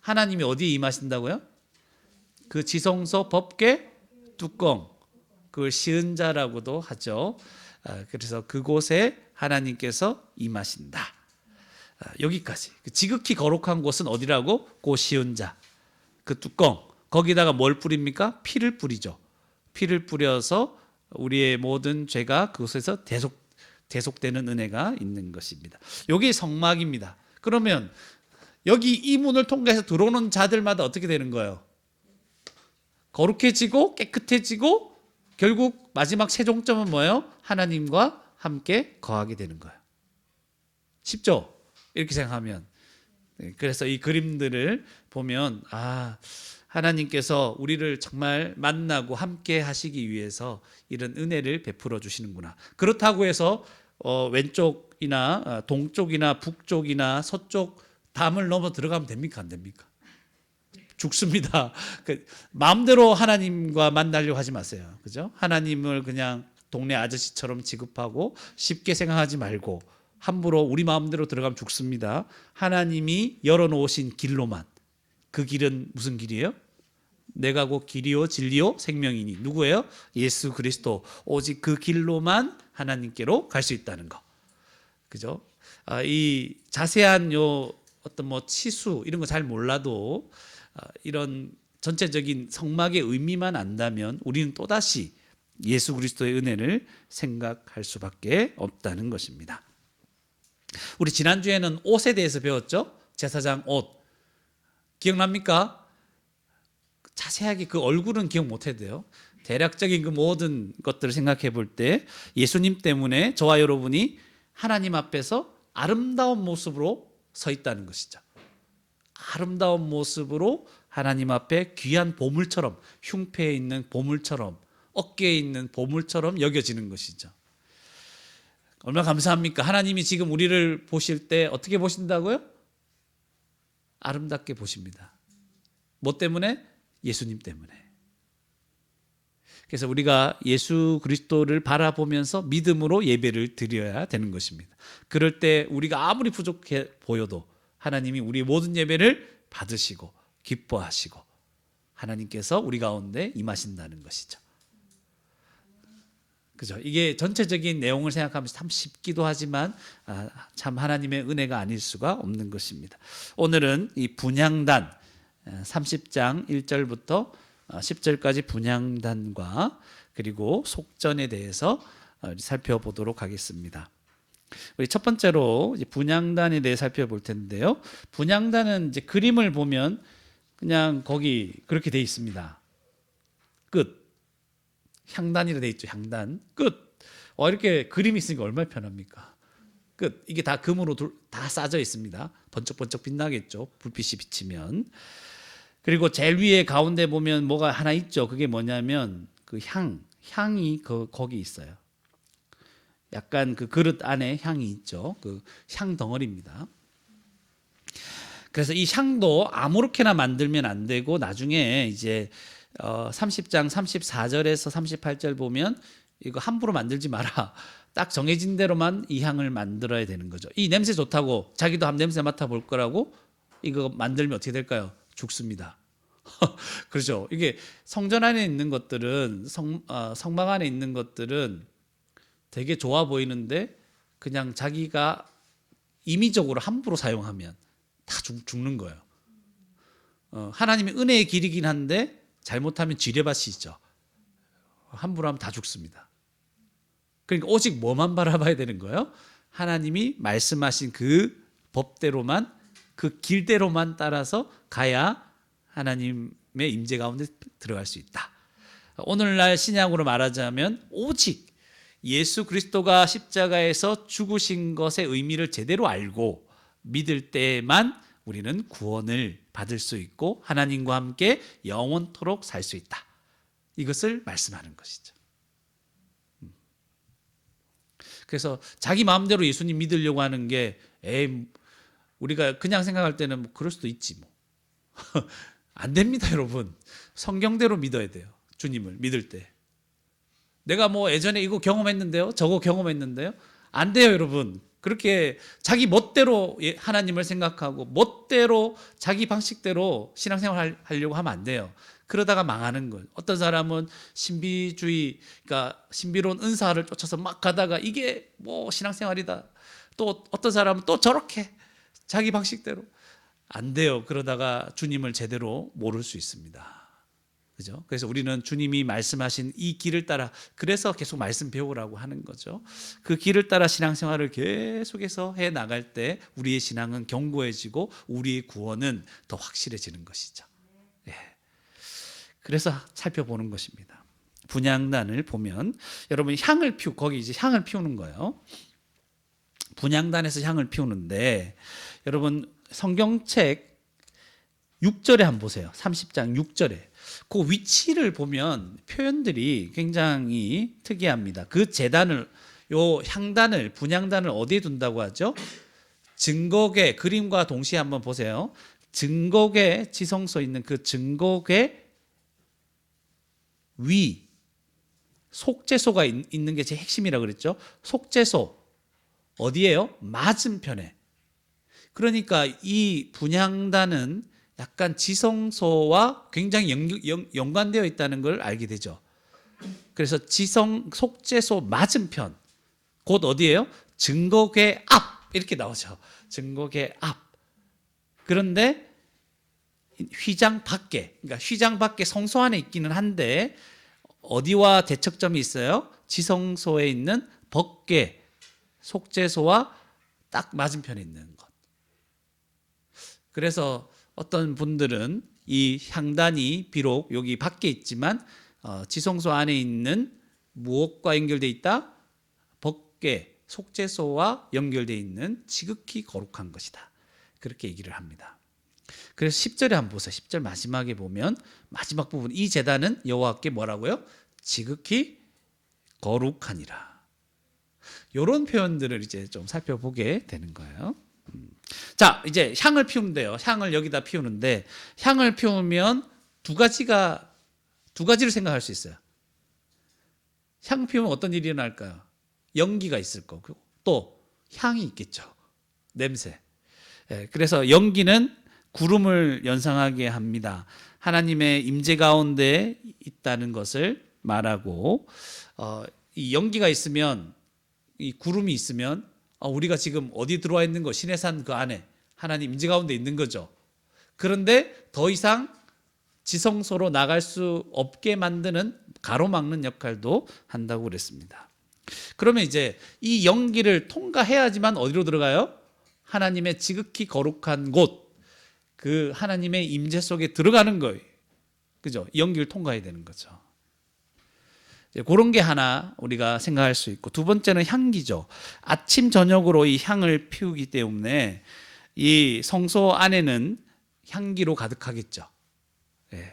하나님이 어디에 임하신다고요? 그 지성소 법궤 뚜껑, 그걸 시은 자라고도 하죠. 그래서 그곳에 하나님께서 임하신다. 여기까지. 지극히 거룩한 곳은 어디라고? 그 시은 자, 그 뚜껑, 거기다가 뭘 뿌립니까? 피를 뿌리죠. 피를 뿌려서 우리의 모든 죄가 그곳에서 대속되는 은혜가 있는 것입니다. 여기 성막입니다. 그러면 여기 이 문을 통해서 들어오는 자들마다 어떻게 되는 거예요? 거룩해지고 깨끗해지고 결국 마지막 최종점은 뭐예요? 하나님과 함께 거하게 되는 거예요. 쉽죠? 이렇게 생각하면. 그래서 이 그림들을 보면 하나님께서 우리를 정말 만나고 함께 하시기 위해서 이런 은혜를 베풀어 주시는구나. 그렇다고 해서 왼쪽이나 동쪽이나 북쪽이나 서쪽 담을 넘어 들어가면 됩니까? 안 됩니까? 죽습니다. 마음대로 하나님과 만나려고 하지 마세요. 그죠? 하나님을 그냥 동네 아저씨처럼 취급하고 쉽게 생각하지 말고 함부로 우리 마음대로 들어가면 죽습니다. 하나님이 열어놓으신 길로만. 그 길은 무슨 길이에요? 내가 곧 길이요 진리요 생명이니. 누구예요? 예수 그리스도. 오직 그 길로만 하나님께로 갈 수 있다는 거. 그죠? 이 자세한 요 어떤 뭐 치수 이런 거 잘 몰라도 이런 전체적인 성막의 의미만 안다면 우리는 또다시 예수 그리스도의 은혜를 생각할 수밖에 없다는 것입니다. 우리 지난주에는 옷에 대해서 배웠죠? 제사장 옷. 기억납니까? 자세하게 그 얼굴은 기억 못 해도 돼요. 대략적인 그 모든 것들을 생각해 볼 때 예수님 때문에 저와 여러분이 하나님 앞에서 아름다운 모습으로 서 있다는 것이죠. 아름다운 모습으로 하나님 앞에 귀한 보물처럼, 흉패에 있는 보물처럼, 어깨에 있는 보물처럼 여겨지는 것이죠. 얼마나 감사합니까? 하나님이 지금 우리를 보실 때 어떻게 보신다고요? 아름답게 보십니다. 뭐 때문에? 예수님 때문에. 그래서 우리가 예수 그리스도를 바라보면서 믿음으로 예배를 드려야 되는 것입니다. 그럴 때 우리가 아무리 부족해 보여도 하나님이 우리의 모든 예배를 받으시고 기뻐하시고 하나님께서 우리 가운데 임하신다는 것이죠. 그죠? 이게 전체적인 내용을 생각하면 참 쉽기도 하지만 참 하나님의 은혜가 아닐 수가 없는 것입니다. 오늘은 이 분향단 30장 1절부터 10절까지 분향단과 그리고 속전에 대해서 살펴보도록 하겠습니다. 우리 첫 번째로 분향단에 대해 살펴볼 텐데요. 분향단은 이제 그림을 보면 그냥 거기 그렇게 돼 있습니다. 끝. 향단이라 돼 있죠. 향단. 끝. 이렇게 그림이 있으니까 얼마나 편합니까? 끝. 이게 다 금으로 다 싸져 있습니다. 번쩍번쩍 빛나겠죠. 불빛이 비치면. 그리고 제일 위에 가운데 보면 뭐가 하나 있죠. 그게 뭐냐면 그 향이 거기 있어요. 약간 그 그릇 안에 향이 있죠. 그 향 덩어리입니다. 그래서 이 향도 아무렇게나 만들면 안 되고 나중에 이제 30장 34절에서 38절 보면 이거 함부로 만들지 마라. 딱 정해진 대로만 이 향을 만들어야 되는 거죠. 이 냄새 좋다고 자기도 한번 냄새 맡아볼 거라고 이거 만들면 어떻게 될까요? 죽습니다. 그렇죠. 이게 성전 안에 있는 것들은 성막 안에 있는 것들은 되게 좋아 보이는데 그냥 자기가 임의적으로 함부로 사용하면 다 죽는 거예요. 하나님의 은혜의 길이긴 한데 잘못하면 지뢰밭이죠. 함부로 하면 다 죽습니다. 그러니까 오직 뭐만 바라봐야 되는 거예요? 하나님이 말씀하신 그 법대로만 그 길대로만 따라서 가야 하나님의 임재 가운데 들어갈 수 있다. 오늘날 신약으로 말하자면 오직 예수 그리스도가 십자가에서 죽으신 것의 의미를 제대로 알고 믿을 때만 우리는 구원을 받을 수 있고 하나님과 함께 영원토록 살 수 있다. 이것을 말씀하는 것이죠. 그래서 자기 마음대로 예수님 믿으려고 하는 게 우리가 그냥 생각할 때는 뭐 그럴 수도 있지 뭐. 안 됩니다, 여러분. 성경대로 믿어야 돼요. 주님을 믿을 때. 내가 뭐 예전에 이거 경험했는데요. 저거 경험했는데요. 안 돼요, 여러분. 그렇게 자기 멋대로 하나님을 생각하고 멋대로 자기 방식대로 신앙생활 하려고 하면 안 돼요. 그러다가 망하는 거예요. 어떤 사람은 신비주의, 그러니까 신비로운 은사를 쫓아서 막 가다가 이게 뭐 신앙생활이다. 또 어떤 사람은 또 저렇게 자기 방식대로 안 돼요. 그러다가 주님을 제대로 모를 수 있습니다. 그죠? 그래서 우리는 주님이 말씀하신 이 길을 따라 그래서 계속 말씀 배우라고 하는 거죠. 그 길을 따라 신앙생활을 계속해서 해 나갈 때 우리의 신앙은 견고해지고 우리의 구원은 더 확실해지는 것이죠. 예. 그래서 살펴보는 것입니다. 분향단을 보면 여러분 거기 이제 향을 피우는 거예요. 분향단에서 향을 피우는데 여러분 성경책 6절에 한번 보세요. 30장 6절에. 그 위치를 보면 표현들이 굉장히 특이합니다. 그 제단을, 요 향단을, 분향단을 어디에 둔다고 하죠? 증거계, 그림과 동시에 한번 보세요. 증거계 지성소에 있는 그 증거계 위 속죄소가 있는 게 제 핵심이라고 그랬죠. 속죄소 어디예요? 맞은편에. 그러니까 이 분향단은 약간 지성소와 굉장히 연관되어 있다는 걸 알게 되죠. 그래서 속죄소 맞은편 곧 어디예요? 증거궤 앞 이렇게 나오죠. 증거궤 앞. 그런데 휘장 밖에, 그러니까 휘장 밖에 성소 안에 있기는 한데 어디와 대척점이 있어요? 지성소에 있는 법궤 속죄소와 딱 맞은편에 있는 것. 그래서 어떤 분들은 이 향단이 비록 여기 밖에 있지만 지성소 안에 있는 무엇과 연결되어 있다? 법궤 속죄소와 연결되어 있는 지극히 거룩한 것이다. 그렇게 얘기를 합니다. 그래서 10절에 한번 보세요. 10절 마지막에 보면 마지막 부분 이 제단은 여호와께 뭐라고요? 지극히 거룩하니라. 이런 표현들을 이제 좀 살펴보게 되는 거예요. 자, 이제 향을 피우면 돼요. 향을 여기다 피우는데 향을 피우면 두 가지를 생각할 수 있어요. 향 피우면 어떤 일이 일어날까요? 연기가 있을 거고 또 향이 있겠죠. 냄새. 그래서 연기는 구름을 연상하게 합니다. 하나님의 임재 가운데 있다는 것을 말하고 이 연기가 있으면 이 구름이 있으면 우리가 지금 어디 들어와 있는 거 시내산 그 안에 하나님 임재 가운데 있는 거죠. 그런데 더 이상 지성소로 나갈 수 없게 만드는 가로막는 역할도 한다고 그랬습니다. 그러면 이제 이 연기를 통과해야지만 어디로 들어가요? 하나님의 지극히 거룩한 곳, 그 하나님의 임재 속에 들어가는 거예요. 그죠? 연기를 통과해야 되는 거죠. 그런 게 하나 우리가 생각할 수 있고, 두 번째는 향기죠. 아침 저녁으로 이 향을 피우기 때문에 이 성소 안에는 향기로 가득하겠죠. 예.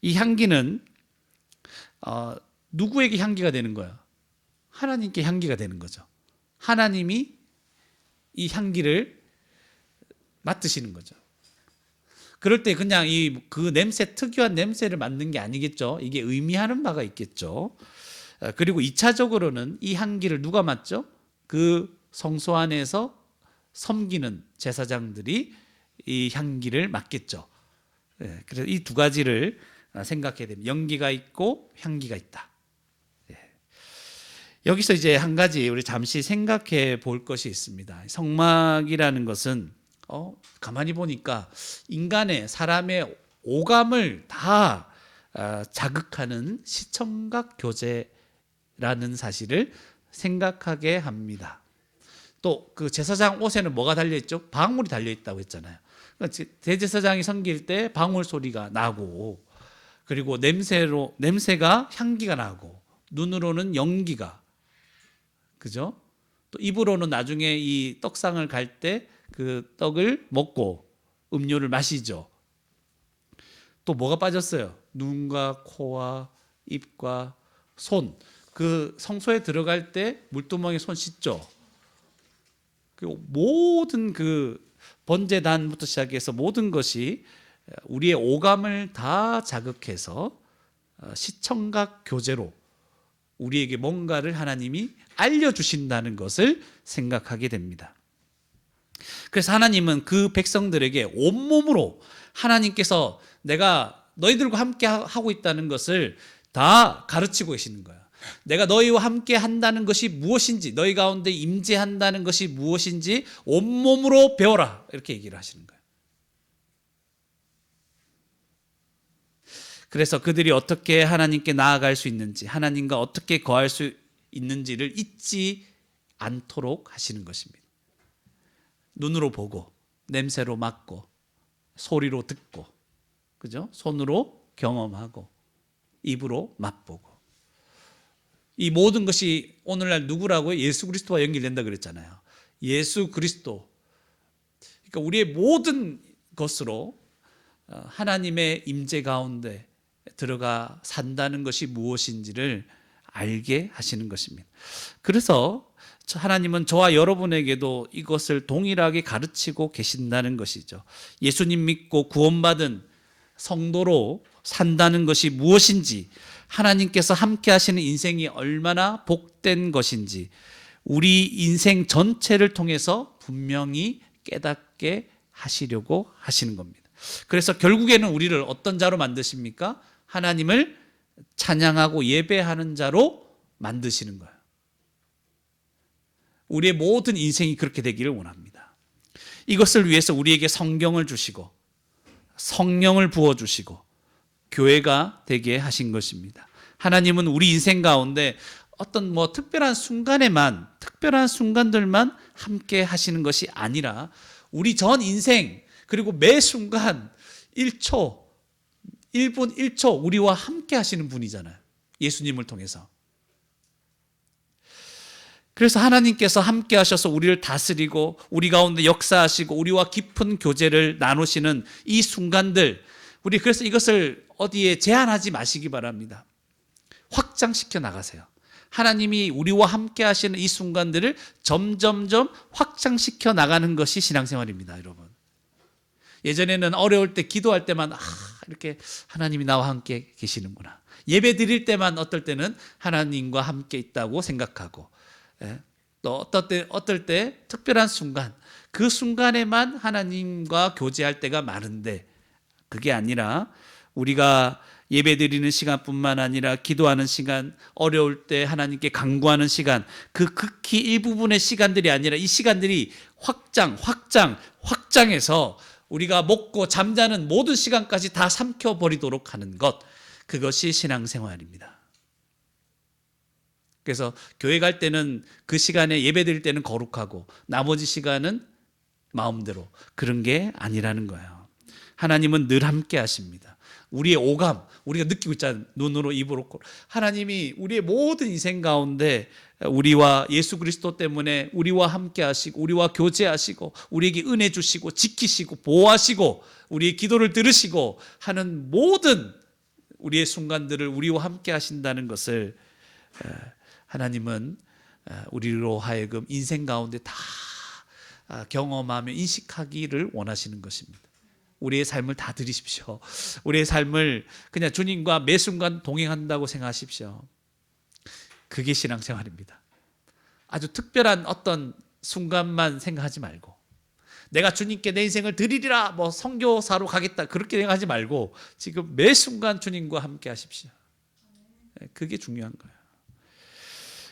이 향기는 누구에게 향기가 되는 거예요? 하나님께 향기가 되는 거죠. 하나님이 이 향기를 맡으시는 거죠. 그럴 때 그냥 그 냄새, 특유한 냄새를 맡는 게 아니겠죠. 이게 의미하는 바가 있겠죠. 그리고 2차적으로는 이 향기를 누가 맡죠? 그 성소 안에서 섬기는 제사장들이 이 향기를 맡겠죠. 그래서 이 두 가지를 생각해야 됩니다. 연기가 있고 향기가 있다. 여기서 이제 한 가지 우리 잠시 생각해 볼 것이 있습니다. 성막이라는 것은 가만히 보니까 사람의 오감을 다 자극하는 시청각 교제라는 사실을 생각하게 합니다. 또 그 제사장 옷에는 뭐가 달려있죠? 방울이 달려있다고 했잖아요. 그러니까 대제사장이 섬길 때 방울 소리가 나고, 그리고 냄새가 향기가 나고, 눈으로는 연기가, 그죠? 또 입으로는 나중에 이 떡상을 갈 때 그 떡을 먹고 음료를 마시죠. 또 뭐가 빠졌어요? 눈과 코와 입과 손. 그 성소에 들어갈 때 물두멍에 손 씻죠. 그리고 모든 그 번제단부터 시작해서 모든 것이 우리의 오감을 다 자극해서 시청각 교제로 우리에게 뭔가를 하나님이 알려주신다는 것을 생각하게 됩니다. 그래서 하나님은 그 백성들에게 온몸으로 하나님께서 내가 너희들과 함께 하고 있다는 것을 다 가르치고 계시는 거예요. 내가 너희와 함께 한다는 것이 무엇인지, 너희 가운데 임재한다는 것이 무엇인지 온몸으로 배워라, 이렇게 얘기를 하시는 거예요. 그래서 그들이 어떻게 하나님께 나아갈 수 있는지, 하나님과 어떻게 거할 수 있는지를 잊지 않도록 하시는 것입니다. 눈으로 보고, 냄새로 맡고, 소리로 듣고, 그죠? 손으로 경험하고, 입으로 맛보고. 이 모든 것이 오늘날 누구라고요? 예수 그리스도와 연결된다 그랬잖아요. 예수 그리스도. 그러니까 우리의 모든 것으로 하나님의 임재 가운데 들어가 산다는 것이 무엇인지를 알게 하시는 것입니다. 그래서 하나님은 저와 여러분에게도 이것을 동일하게 가르치고 계신다는 것이죠. 예수님 믿고 구원받은 성도로 산다는 것이 무엇인지, 하나님께서 함께 하시는 인생이 얼마나 복된 것인지 우리 인생 전체를 통해서 분명히 깨닫게 하시려고 하시는 겁니다. 그래서 결국에는 우리를 어떤 자로 만드십니까? 하나님을 찬양하고 예배하는 자로 만드시는 거예요. 우리의 모든 인생이 그렇게 되기를 원합니다. 이것을 위해서 우리에게 성경을 주시고 성령을 부어주시고 교회가 되게 하신 것입니다. 하나님은 우리 인생 가운데 어떤 특별한 순간들만 함께 하시는 것이 아니라 우리 전 인생, 그리고 매 순간 1초, 1분 1초 우리와 함께 하시는 분이잖아요. 예수님을 통해서. 그래서 하나님께서 함께 하셔서 우리를 다스리고 우리 가운데 역사하시고 우리와 깊은 교제를 나누시는 이 순간들, 우리 그래서 이것을 어디에 제한하지 마시기 바랍니다. 확장시켜 나가세요. 하나님이 우리와 함께 하시는 이 순간들을 점점점 확장시켜 나가는 것이 신앙생활입니다, 여러분. 예전에는 어려울 때 기도할 때만 이렇게 하나님이 나와 함께 계시는구나. 예배 드릴 때만 어떨 때는 하나님과 함께 있다고 생각하고, 또 어떨 때 특별한 순간, 그 순간에만 하나님과 교제할 때가 많은데, 그게 아니라 우리가 예배드리는 시간뿐만 아니라 기도하는 시간, 어려울 때 하나님께 간구하는 시간, 그 극히 일부분의 시간들이 아니라 이 시간들이 확장해서 우리가 먹고 잠자는 모든 시간까지 다 삼켜버리도록 하는 것, 그것이 신앙생활입니다. 그래서 교회 갈 때는 그 시간에 예배드릴 때는 거룩하고 나머지 시간은 마음대로, 그런 게 아니라는 거예요. 하나님은 늘 함께 하십니다. 우리의 오감, 우리가 느끼고 있잖아요. 눈으로, 입으로. 하나님이 우리의 모든 인생 가운데 우리와 예수 그리스도 때문에 우리와 함께 하시고 우리와 교제하시고 우리에게 은혜 주시고 지키시고 보호하시고 우리의 기도를 들으시고 하는 모든 우리의 순간들을 우리와 함께 하신다는 것을 하나님은 우리로 하여금 인생 가운데 다 경험하며 인식하기를 원하시는 것입니다. 우리의 삶을 다 드리십시오. 우리의 삶을 그냥 주님과 매 순간 동행한다고 생각하십시오. 그게 신앙생활입니다. 아주 특별한 어떤 순간만 생각하지 말고, 내가 주님께 내 인생을 드리리라, 선교사로 가겠다, 그렇게 생각하지 말고 지금 매 순간 주님과 함께 하십시오. 그게 중요한 거예요.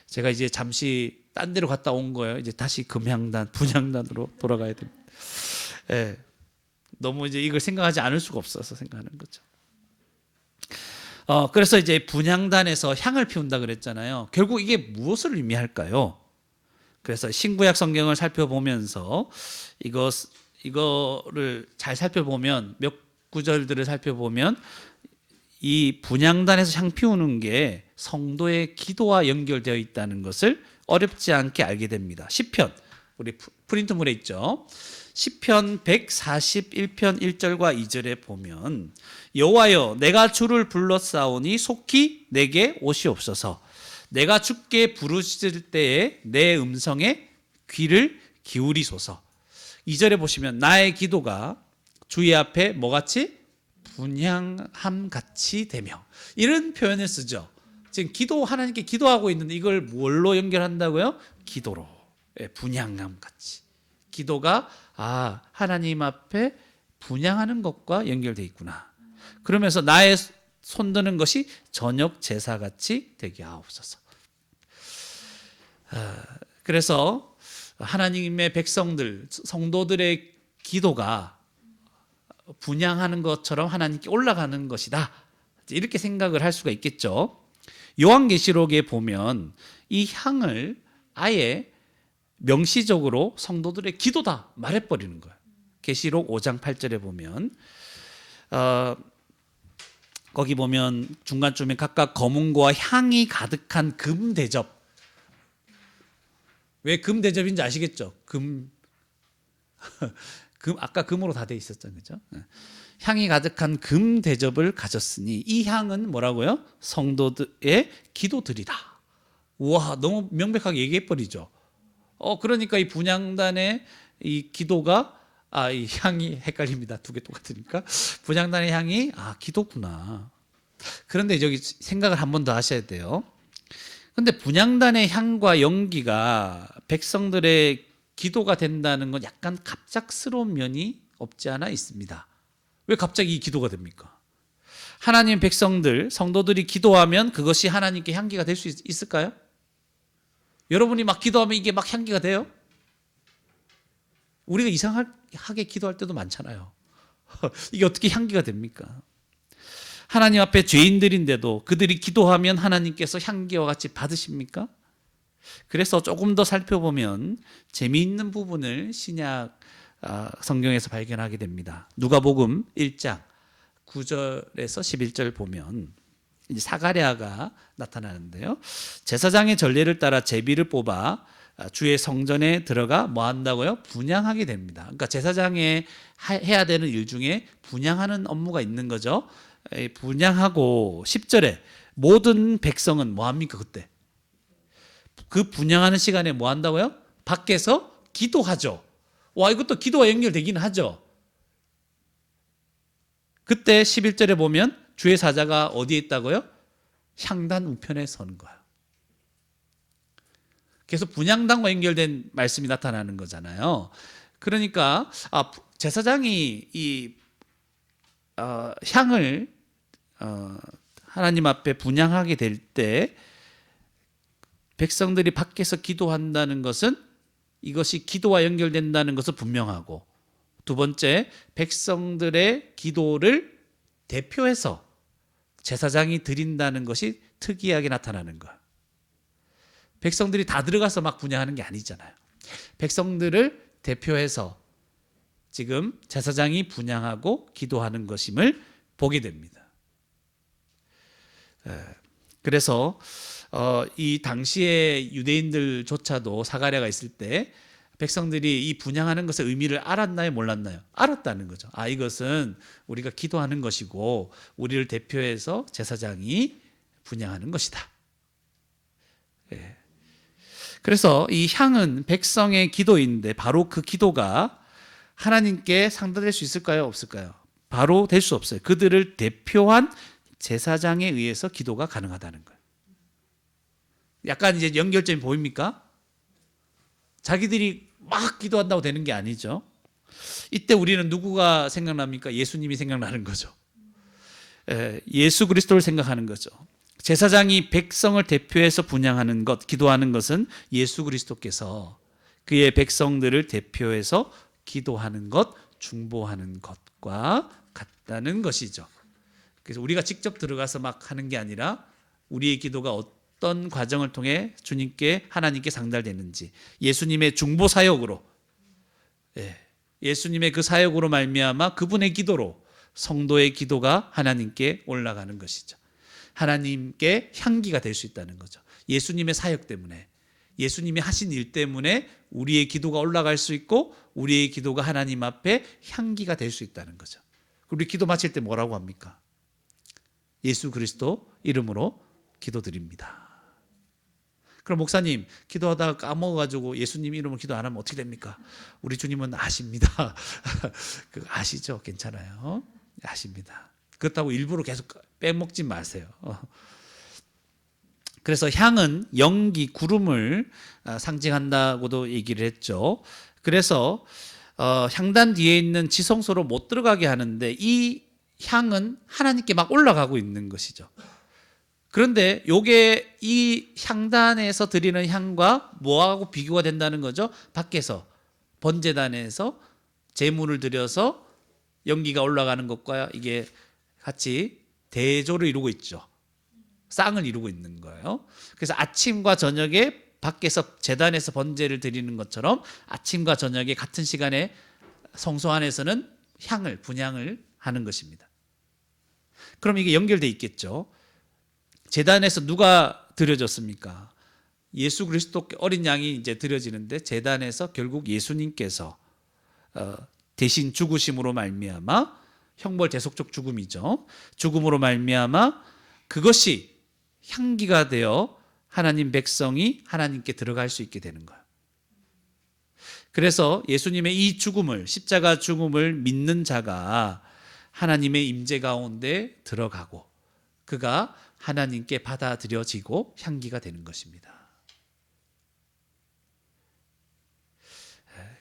제가 이제 잠시 딴 데로 갔다 온 거예요. 이제 다시 금향단, 분향단으로 돌아가야 됩니다. 너무 이제 이걸 생각하지 않을 수가 없어서 생각하는 거죠. 그래서 이제 분향단에서 향을 피운다 그랬잖아요. 결국 이게 무엇을 의미할까요? 그래서 신구약 성경을 살펴보면서 이거를 잘 살펴보면, 몇 구절들을 살펴보면 이 분향단에서 향 피우는 게 성도의 기도와 연결되어 있다는 것을 어렵지 않게 알게 됩니다. 시편, 우리 프린트물에 있죠. 시편 141편 1절과 2절에 보면, 여호와여 내가 주를 불렀사오니 속히 내게 오시옵소서. 내가 주께 부르실 때에 내 음성에 귀를 기울이소서. 2절에 보시면 나의 기도가 주의 앞에 뭐같이? 분향함같이 되며, 이런 표현을 쓰죠. 지금 하나님께 기도하고 있는데 이걸 뭘로 연결한다고요? 기도로. 분향함같이. 기도가 하나님 앞에 분향하는 것과 연결되어 있구나. 그러면서 나의 손드는 것이 저녁 제사같이 되게 하옵소서. 그래서 하나님의 백성들, 성도들의 기도가 분향하는 것처럼 하나님께 올라가는 것이다, 이렇게 생각을 할 수가 있겠죠. 요한계시록에 보면 이 향을 아예 명시적으로 성도들의 기도다 말해버리는 거예요. 계시록 5장 8절에 보면 거기 보면 중간쯤에 각각 검은고와 향이 가득한 금 대접. 왜 금 대접인지 아시겠죠? 금 아까 금으로 다 돼 있었죠, 그죠? 향이 가득한 금 대접을 가졌으니 이 향은 뭐라고요? 성도들의 기도들이다. 우와, 너무 명백하게 얘기해 버리죠. 그러니까 이 분향단의 이 기도가 이 향이 헷갈립니다. 두 개 똑같으니까. 분향단의 향이 기도구나. 그런데 여기 생각을 한 번 더 하셔야 돼요. 근데 분향단의 향과 연기가 백성들의 기도가 된다는 건 약간 갑작스러운 면이 없지 않아 있습니다. 왜 갑자기 이 기도가 됩니까? 하나님 백성들, 성도들이 기도하면 그것이 하나님께 향기가 될 수 있을까요? 여러분이 막 기도하면 이게 막 향기가 돼요? 우리가 이상하게 기도할 때도 많잖아요. 이게 어떻게 향기가 됩니까? 하나님 앞에 죄인들인데도 그들이 기도하면 하나님께서 향기와 같이 받으십니까? 그래서 조금 더 살펴보면 재미있는 부분을 신약 성경에서 발견하게 됩니다. 누가복음 1장 9절에서 11절 보면 사가랴가 나타나는데요. 제사장의 전례를 따라 제비를 뽑아 주의 성전에 들어가 뭐 한다고요? 분향하게 됩니다. 그러니까 제사장의 해야 되는 일 중에 분향하는 업무가 있는 거죠. 분향하고 10절에 모든 백성은 뭐 합니까? 그때 그 분향하는 시간에 뭐 한다고요? 밖에서 기도하죠. 와, 이것도 기도와 연결되긴 하죠. 그때 11절에 보면 주의 사자가 어디에 있다고요? 향단 우편에 서는 거예요. 그래서 분향단과 연결된 말씀이 나타나는 거잖아요. 그러니까 제사장이 이 향을 하나님 앞에 분향하게 될 때 백성들이 밖에서 기도한다는 것은 이것이 기도와 연결된다는 것은 분명하고, 두 번째, 백성들의 기도를 대표해서 제사장이 드린다는 것이 특이하게 나타나는 거예요. 백성들이 다 들어가서 막 분향하는 게 아니잖아요. 백성들을 대표해서 지금 제사장이 분향하고 기도하는 것임을 보게 됩니다. 그래서 이 당시에 유대인들조차도 사가랴가 있을 때 백성들이 이 분향하는 것의 의미를 알았나요, 몰랐나요? 알았다는 거죠. 이것은 우리가 기도하는 것이고 우리를 대표해서 제사장이 분향하는 것이다. 그래서 이 향은 백성의 기도인데 바로 그 기도가 하나님께 상달될 수 있을까요, 없을까요? 바로 될 수 없어요. 그들을 대표한 제사장에 의해서 기도가 가능하다는 거예요. 약간 이제 연결점이 보입니까? 자기들이 막 기도한다고 되는 게 아니죠. 이때 우리는 누구가 생각납니까? 예수님이 생각나는 거죠. 예수 그리스도를 생각하는 거죠. 제사장이 백성을 대표해서 분향하는 것, 기도하는 것은 예수 그리스도께서 그의 백성들을 대표해서 기도하는 것, 중보하는 것과 같다는 것이죠. 그래서 우리가 직접 들어가서 막 하는 게 아니라 우리의 기도가 어떤 과정을 통해 주님께, 하나님께 상달되는지, 예수님의 중보 사역으로, 예수님의 그 사역으로 말미암아 그분의 기도로 성도의 기도가 하나님께 올라가는 것이죠. 하나님께 향기가 될 수 있다는 거죠. 예수님의 사역 때문에, 예수님이 하신 일 때문에 우리의 기도가 올라갈 수 있고 우리의 기도가 하나님 앞에 향기가 될 수 있다는 거죠. 우리 기도 마칠 때 뭐라고 합니까? 예수 그리스도 이름으로 기도드립니다. 그럼 목사님, 기도하다가 까먹어가지고 예수님 이름으로 기도 안 하면 어떻게 됩니까? 우리 주님은 아십니다. 아시죠? 괜찮아요. 아십니다. 그렇다고 일부러 계속 빼먹지 마세요. 그래서 향은 연기, 구름을 상징한다고도 얘기를 했죠. 그래서 향단 뒤에 있는 지성소로 못 들어가게 하는데 이 향은 하나님께 막 올라가고 있는 것이죠. 그런데 요게 이 향단에서 드리는 향과 뭐하고 비교가 된다는 거죠? 밖에서 번제단에서 제물을 드려서 연기가 올라가는 것과 이게 같이 대조를 이루고 있죠. 쌍을 이루고 있는 거예요. 그래서 아침과 저녁에 밖에서 제단에서 번제를 드리는 것처럼 아침과 저녁에 같은 시간에 성소 안에서는 향을, 분향을 하는 것입니다. 그럼 이게 연결돼 있겠죠. 제단에서 누가 드려졌습니까? 예수 그리스도 어린 양이 이제 드려지는데 제단에서 결국 예수님께서 대신 죽으심으로 말미암아, 형벌 대속적 죽음이죠. 죽음으로 말미암아 그것이 향기가 되어 하나님 백성이 하나님께 들어갈 수 있게 되는 거예요. 그래서 예수님의 이 죽음을, 십자가 죽음을 믿는 자가 하나님의 임재 가운데 들어가고 그가 하나님께 받아들여지고 향기가 되는 것입니다.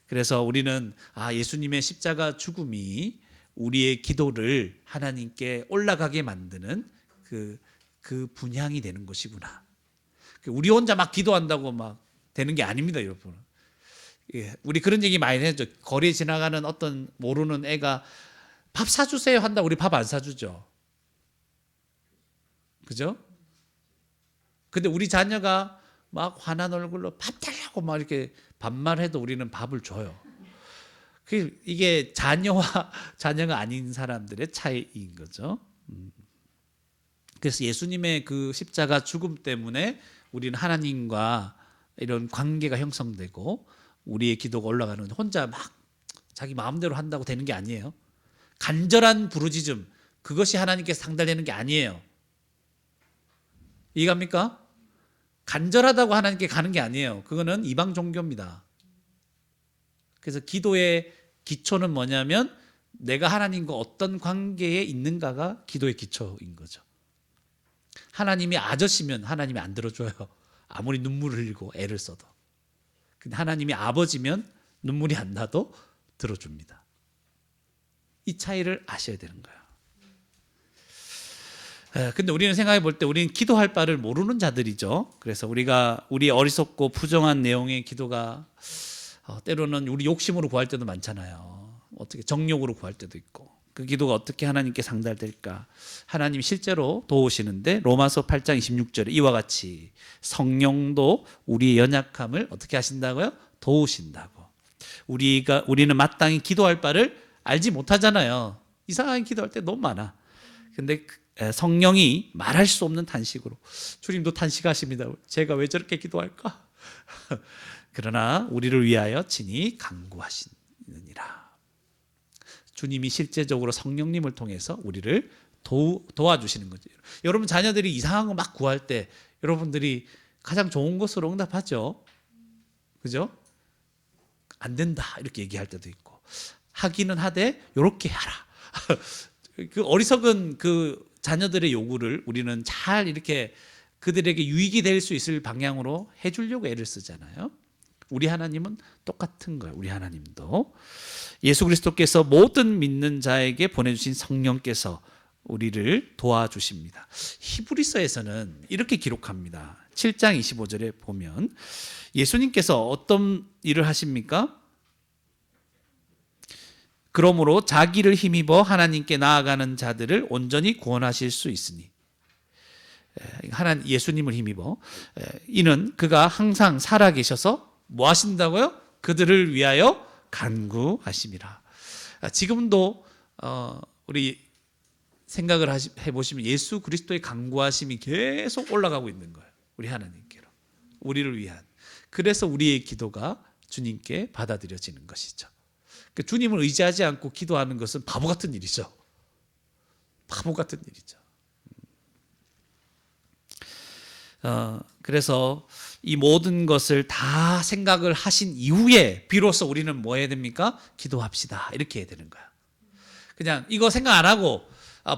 그래서 우리는 예수님의 십자가 죽음이 우리의 기도를 하나님께 올라가게 만드는 그 분향이 되는 것이구나. 우리 혼자 막 기도한다고 막 되는 게 아닙니다, 여러분. 우리 그런 얘기 많이 했죠. 거리에 지나가는 어떤 모르는 애가 밥 사주세요 한다. 우리 밥 안 사주죠. 그죠? 근데 우리 자녀가 막 화난 얼굴로 밥 달라고 막 이렇게 반말해도 우리는 밥을 줘요. 이게 자녀와 자녀가 아닌 사람들의 차이인 거죠. 그래서 예수님의 그 십자가 죽음 때문에 우리는 하나님과 이런 관계가 형성되고 우리의 기도가 올라가는, 혼자 막 자기 마음대로 한다고 되는 게 아니에요. 간절한 부르짖음, 그것이 하나님께 상달되는 게 아니에요. 이해갑니까? 간절하다고 하나님께 가는 게 아니에요. 그거는 이방 종교입니다. 그래서 기도의 기초는 뭐냐면 내가 하나님과 어떤 관계에 있는가가 기도의 기초인 거죠. 하나님이 아저씨면 하나님이 안 들어줘요. 아무리 눈물을 흘리고 애를 써도. 근데 하나님이 아버지면 눈물이 안 나도 들어줍니다. 이 차이를 아셔야 되는 거예요. 근데 우리는 생각해 볼 때 우리는 기도할 바를 모르는 자들이죠. 그래서 우리 어리석고 부정한 내용의 기도가 때로는 우리 욕심으로 구할 때도 많잖아요. 어떻게 정욕으로 구할 때도 있고. 그 기도가 어떻게 하나님께 상달될까? 하나님 실제로 도우시는데 로마서 8장 26절에 이와 같이 성령도 우리의 연약함을 어떻게 하신다고요? 도우신다고. 우리는 마땅히 기도할 바를 알지 못하잖아요. 이상하게 기도할 때 너무 많아. 근데 성령이 말할 수 없는 탄식으로, 주님도 탄식하십니다. 제가 왜 저렇게 기도할까? 그러나 우리를 위하여 친히 간구하시느니라. 주님이 실제적으로 성령님을 통해서 우리를 도와주시는 거죠. 여러분 자녀들이 이상한 거 막 구할 때 여러분들이 가장 좋은 것으로 응답하죠. 그죠? 안 된다 이렇게 얘기할 때도 있고, 하기는 하되 이렇게 하라. 그 어리석은 그 자녀들의 요구를 우리는 잘 이렇게 그들에게 유익이 될 수 있을 방향으로 해주려고 애를 쓰잖아요. 우리 하나님은 똑같은 거예요. 우리 하나님도 예수 그리스도께서 모든 믿는 자에게 보내주신 성령께서 우리를 도와주십니다. 히브리서에서는 이렇게 기록합니다. 7장 25절에 보면 예수님께서 어떤 일을 하십니까? 그러므로 자기를 힘입어 하나님께 나아가는 자들을 온전히 구원하실 수 있으니, 예수님을 힘입어 이는 그가 항상 살아계셔서 뭐 하신다고요? 그들을 위하여 간구하심이라. 지금도 우리 생각을 해보시면 예수 그리스도의 간구하심이 계속 올라가고 있는 거예요. 우리 하나님께로, 우리를 위한. 그래서 우리의 기도가 주님께 받아들여지는 것이죠. 주님을 의지하지 않고 기도하는 것은 바보 같은 일이죠. 바보 같은 일이죠. 그래서 이 모든 것을 다 생각을 하신 이후에 비로소 우리는 뭐 해야 됩니까? 기도합시다. 이렇게 해야 되는 거야. 그냥 이거 생각 안 하고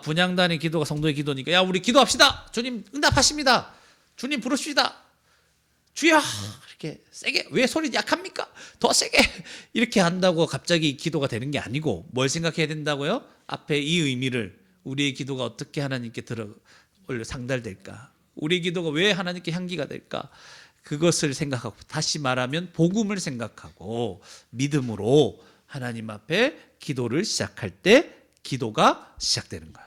분향단의 기도가 성도의 기도니까 야 우리 기도합시다. 주님 응답하십니다. 주님 부르십시다. 주여 이렇게 세게, 왜 소리 약합니까? 더 세게 이렇게 한다고 갑자기 기도가 되는 게 아니고 뭘 생각해야 된다고요? 앞에 이 의미를, 우리의 기도가 어떻게 하나님께 상달될까? 우리의 기도가 왜 하나님께 향기가 될까? 그것을 생각하고, 다시 말하면 복음을 생각하고 믿음으로 하나님 앞에 기도를 시작할 때 기도가 시작되는 거야.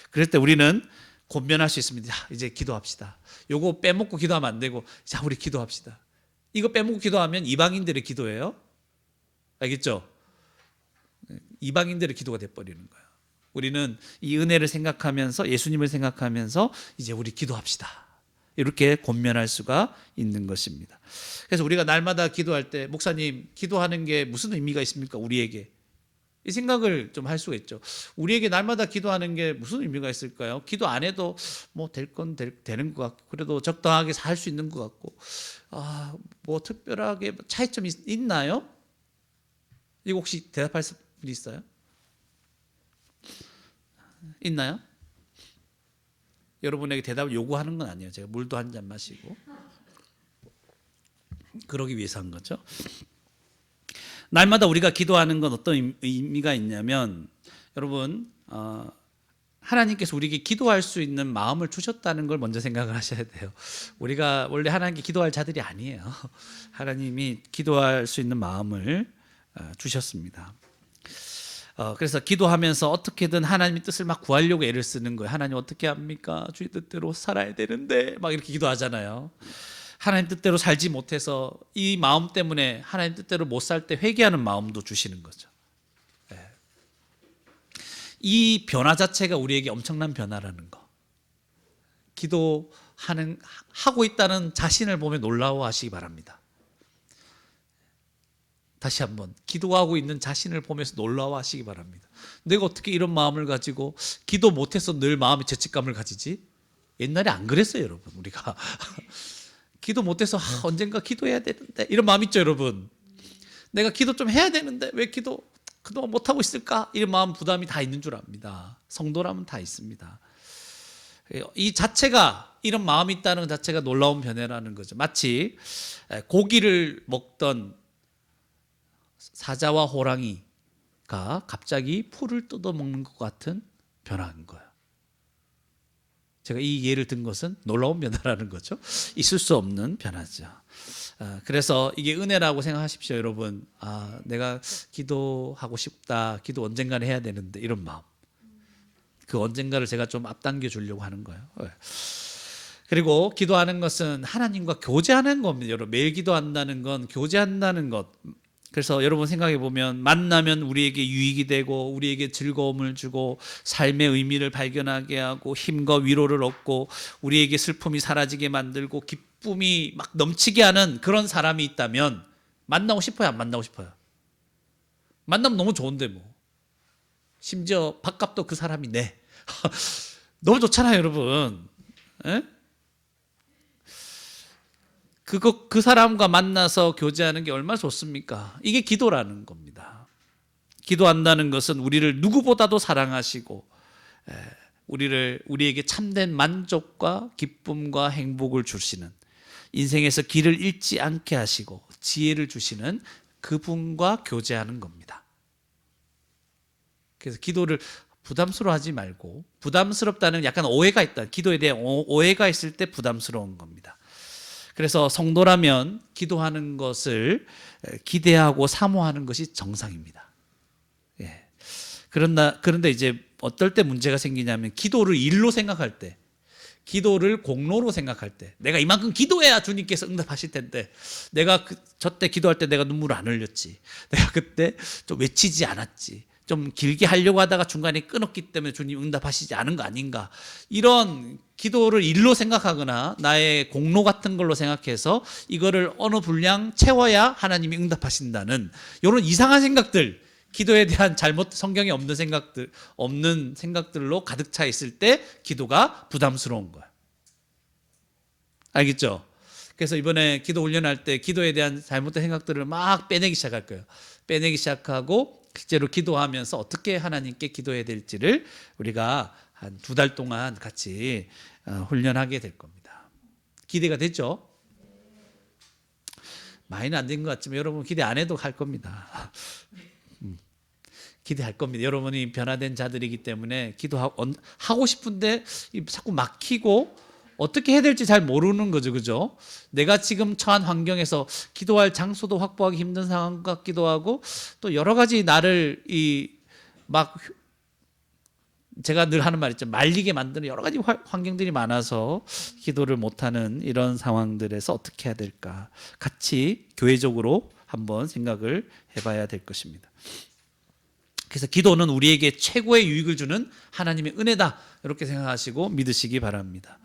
그럴 때 우리는 권면할 수 있습니다. 자, 이제 기도합시다. 요거 빼먹고 기도하면 안 되고, 자 우리 기도합시다. 이거 빼먹고 기도하면 이방인들의 기도예요. 알겠죠? 이방인들의 기도가 돼버리는 거예요. 우리는 이 은혜를 생각하면서, 예수님을 생각하면서 이제 우리 기도합시다. 이렇게 권면할 수가 있는 것입니다. 그래서 우리가 날마다 기도할 때 목사님 기도하는 게 무슨 의미가 있습니까? 우리에게 이 생각을 좀 할 수가 있죠. 우리에게 날마다 기도하는 게 무슨 의미가 있을까요? 기도 안 해도 뭐 될 건 되는 것 같고, 그래도 적당하게 살 수 있는 것 같고, 뭐 특별하게 차이점이 있나요? 이거 혹시 대답할 분 있어요? 있나요? 여러분에게 대답을 요구하는 건 아니에요. 제가 물도 한 잔 마시고 그러기 위해서 한 거죠. 날마다 우리가 기도하는 건 어떤 의미가 있냐면, 여러분 하나님께서 우리에게 기도할 수 있는 마음을 주셨다는 걸 먼저 생각을 하셔야 돼요. 우리가 원래 하나님께 기도할 자들이 아니에요. 하나님이 기도할 수 있는 마음을 주셨습니다. 그래서 기도하면서 어떻게든 하나님의 뜻을 막 구하려고 애를 쓰는 거예요. 하나님 어떻게 합니까? 주의 뜻대로 살아야 되는데 막 이렇게 기도하잖아요. 하나님 뜻대로 살지 못해서 이 마음 때문에 하나님 뜻대로 못 살 때 회개하는 마음도 주시는 거죠. 이 변화 자체가 우리에게 엄청난 변화라는 거. 하고 있다는 자신을 보며 놀라워하시기 바랍니다. 다시 한번 기도하고 있는 자신을 보면서 놀라워하시기 바랍니다. 내가 어떻게 이런 마음을 가지고 기도 못해서 늘 마음에 죄책감을 가지지? 옛날에 안 그랬어요, 여러분. 우리가 기도 못해서 언젠가 기도해야 되는데 이런 마음 있죠, 여러분. 내가 기도 좀 해야 되는데 왜 기도 그동안 못하고 있을까? 이런 마음 부담이 다 있는 줄 압니다. 성도라면 다 있습니다. 이 자체가, 이런 마음이 있다는 자체가 놀라운 변화라는 거죠. 마치 고기를 먹던 사자와 호랑이가 갑자기 풀을 뜯어먹는 것 같은 변화인 거예요. 제가 이 예를 든 것은 놀라운 변화라는 거죠. 있을 수 없는 변화죠. 그래서 이게 은혜라고 생각하십시오, 여러분. 내가 기도하고 싶다, 기도 언젠가는 해야 되는데, 이런 마음. 그 언젠가를 제가 좀 앞당겨 주려고 하는 거예요. 그리고 기도하는 것은 하나님과 교제하는 겁니다. 여러분, 매일 기도한다는 건 교제한다는 것. 그래서 여러분 생각해 보면, 만나면 우리에게 유익이 되고 우리에게 즐거움을 주고 삶의 의미를 발견하게 하고 힘과 위로를 얻고 우리에게 슬픔이 사라지게 만들고 기쁨이 막 넘치게 하는 그런 사람이 있다면 만나고 싶어요, 안 만나고 싶어요? 만나면 너무 좋은데 뭐. 심지어 밥값도 그 사람이 내. 너무 좋잖아요, 여러분. 에? 그 사람과 만나서 교제하는 게 얼마나 좋습니까? 이게 기도라는 겁니다. 기도한다는 것은 우리를 누구보다도 사랑하시고 우리에게 참된 만족과 기쁨과 행복을 주시는, 인생에서 길을 잃지 않게 하시고 지혜를 주시는 그분과 교제하는 겁니다. 그래서 기도를 부담스러워하지 말고, 부담스럽다는 약간 오해가 있다. 기도에 대한 오해가 있을 때 부담스러운 겁니다. 그래서 성도라면 기도하는 것을 기대하고 사모하는 것이 정상입니다. 그런데 이제 어떨 때 문제가 생기냐면, 기도를 일로 생각할 때, 기도를 공로로 생각할 때, 내가 이만큼 기도해야 주님께서 응답하실 텐데, 내가 저때 기도할 때 내가 눈물을 안 흘렸지, 내가 그때 좀 외치지 않았지, 좀 길게 하려고 하다가 중간에 끊었기 때문에 주님 응답하시지 않은 거 아닌가, 이런 기도를 일로 생각하거나 나의 공로 같은 걸로 생각해서 이거를 어느 분량 채워야 하나님이 응답하신다는 이런 이상한 생각들, 기도에 대한 성경에 없는 생각들로 가득 차 있을 때 기도가 부담스러운 거야. 알겠죠? 그래서 이번에 기도 훈련할 때 기도에 대한 잘못된 생각들을 막 빼내기 시작할 거예요. 빼내기 시작하고 실제로 기도하면서 어떻게 하나님께 기도해야 될지를 우리가 한 2달 동안 같이 훈련하게 될 겁니다. 기대가 됐죠? 많이는 안 된 것 같지만 여러분 기대 안 해도 할 겁니다. 기대할 겁니다. 여러분이 변화된 자들이기 때문에 기도하고 싶은데 자꾸 막히고 어떻게 해야 될지 잘 모르는 거죠. 그죠? 내가 지금 처한 환경에서 기도할 장소도 확보하기 힘든 상황 같기도 하고, 또 여러 가지 나를 제가 늘 하는 말 있죠. 말리게 만드는 여러 가지 환경들이 많아서 기도를 못하는 이런 상황들에서 어떻게 해야 될까? 같이 교회적으로 한번 생각을 해봐야 될 것입니다. 그래서 기도는 우리에게 최고의 유익을 주는 하나님의 은혜다, 이렇게 생각하시고 믿으시기 바랍니다.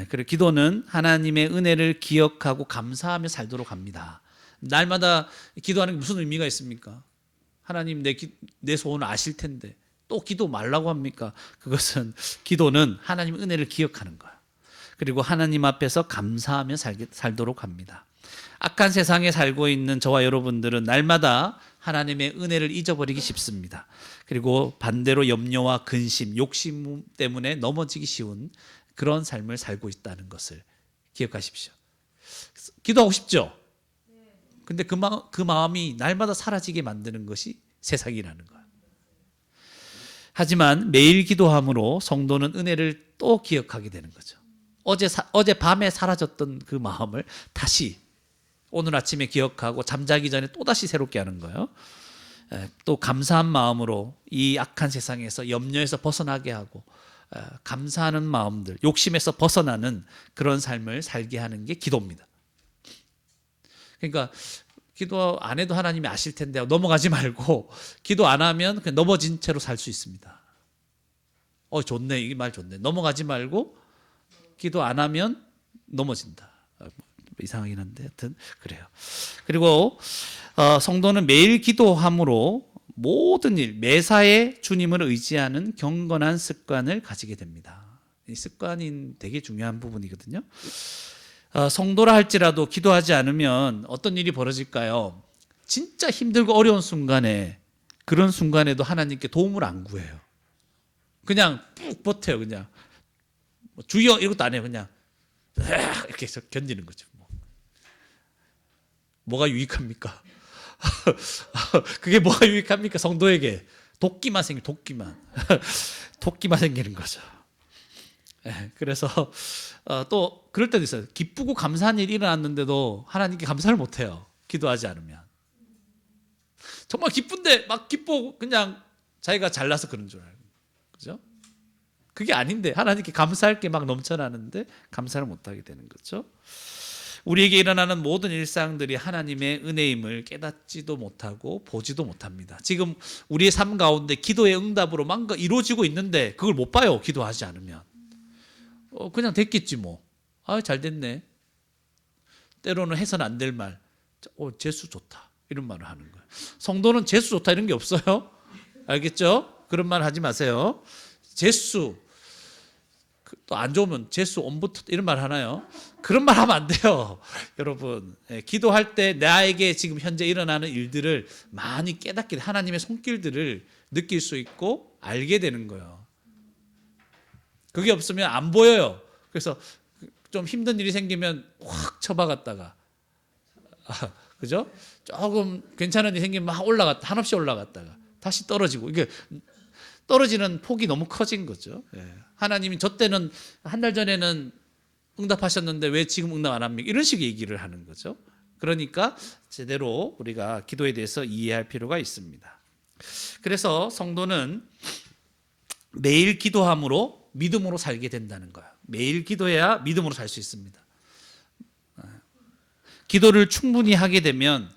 그리고 기도는 하나님의 은혜를 기억하고 감사하며 살도록 합니다. 날마다 기도하는 게 무슨 의미가 있습니까? 하나님 내 소원을 아실 텐데 또 기도 말라고 합니까? 그것은 기도는 하나님 은혜를 기억하는 거예요. 그리고 하나님 앞에서 감사하며 살도록 합니다. 악한 세상에 살고 있는 저와 여러분들은 날마다 하나님의 은혜를 잊어버리기 쉽습니다. 그리고 반대로 염려와 근심, 욕심 때문에 넘어지기 쉬운 그런 삶을 살고 있다는 것을 기억하십시오. 기도하고 싶죠? 근데 그 마음이 날마다 사라지게 만드는 것이 세상이라는 거예요. 하지만 매일 기도함으로 성도는 은혜를 또 기억하게 되는 거죠. 어제 밤에 사라졌던 그 마음을 다시 오늘 아침에 기억하고 잠자기 전에 또다시 새롭게 하는 거예요. 또 감사한 마음으로 이 악한 세상에서 염려에서 벗어나게 하고 감사하는 마음들, 욕심에서 벗어나는 그런 삶을 살게 하는 게 기도입니다. 그러니까 기도 안 해도 하나님이 아실 텐데 넘어가지 말고 기도 안 하면 그냥 넘어진 채로 살 수 있습니다. 좋네, 이 말 좋네. 넘어가지 말고 기도 안 하면 넘어진다. 이상하긴 한데 하여튼 그래요. 그리고 성도는 매일 기도함으로 모든 일, 매사에 주님을 의지하는 경건한 습관을 가지게 됩니다. 이 습관이 되게 중요한 부분이거든요. 성도라 할지라도 기도하지 않으면 어떤 일이 벌어질까요? 진짜 힘들고 어려운 순간에 그런 순간에도 하나님께 도움을 안 구해요. 그냥 푹 버텨요. 그냥 주여 이것도 안 해요. 그냥 이렇게 해서 견디는 거죠. 뭐가 유익합니까? 그게 뭐가 유익합니까? 성도에게 도끼만 생기는 거죠. 그래서 또 그럴 때도 있어요. 기쁘고 감사한 일이 일어났는데도 하나님께 감사를 못해요. 기도하지 않으면. 정말 기쁜데 막 기뻐 그냥 자기가 잘나서 그런 줄 알고, 그죠? 그게 아닌데 하나님께 감사할 게 막 넘쳐나는데 감사를 못하게 되는 거죠. 우리에게 일어나는 모든 일상들이 하나님의 은혜임을 깨닫지도 못하고 보지도 못합니다. 지금 우리의 삶 가운데 기도의 응답으로 뭔가 이루어지고 있는데 그걸 못 봐요. 기도하지 않으면. 그냥 됐겠지 뭐. 잘 됐네. 때로는 해서는 안 될 말. 재수 좋다. 이런 말을 하는 거예요. 성도는 재수 좋다 이런 게 없어요. 알겠죠? 그런 말 하지 마세요. 재수. 또 안 좋으면 재수 온부터 이런 말 하나요? 그런 말 하면 안 돼요. 여러분, 기도할 때 나에게 지금 현재 일어나는 일들을 많이 깨닫게 하나님의 손길들을 느낄 수 있고 알게 되는 거예요. 그게 없으면 안 보여요. 그래서 좀 힘든 일이 생기면 확 처박았다가 그죠? 조금 괜찮은 일이 생기면 막 한없이 올라갔다가 다시 떨어지고 이게 떨어지는 폭이 너무 커진 거죠. 하나님이 저 때는 한 달 전에는 응답하셨는데 왜 지금 응답 안 합니까? 이런 식의 얘기를 하는 거죠. 그러니까 제대로 우리가 기도에 대해서 이해할 필요가 있습니다. 그래서 성도는 매일 기도함으로 믿음으로 살게 된다는 거예요. 매일 기도해야 믿음으로 살 수 있습니다. 기도를 충분히 하게 되면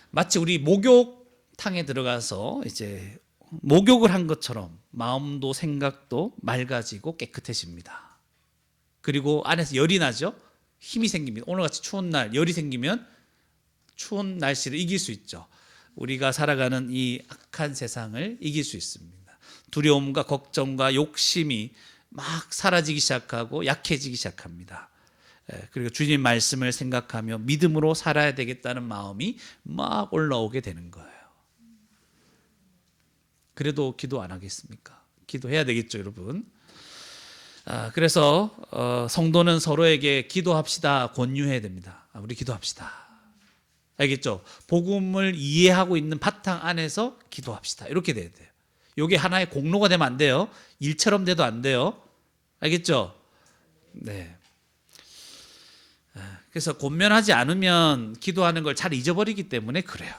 마치 우리 목욕탕에 들어가서 이제 목욕을 한 것처럼 마음도 생각도 맑아지고 깨끗해집니다. 그리고 안에서 열이 나죠. 힘이 생깁니다. 오늘같이 추운 날 열이 생기면 추운 날씨를 이길 수 있죠. 우리가 살아가는 이 악한 세상을 이길 수 있습니다. 두려움과 걱정과 욕심이 막 사라지기 시작하고 약해지기 시작합니다. 그리고 주님 말씀을 생각하며 믿음으로 살아야 되겠다는 마음이 막 올라오게 되는 거예요. 그래도 기도 안 하겠습니까? 기도해야 되겠죠, 여러분. 그래서 성도는 서로에게 기도합시다 권유해야 됩니다. 우리 기도합시다. 알겠죠? 복음을 이해하고 있는 바탕 안에서 기도합시다. 이렇게 돼야 돼요. 이게 하나의 공로가 되면 안 돼요. 일처럼 돼도 안 돼요. 알겠죠? 네. 그래서 권면하지 않으면 기도하는 걸 잘 잊어버리기 때문에 그래요.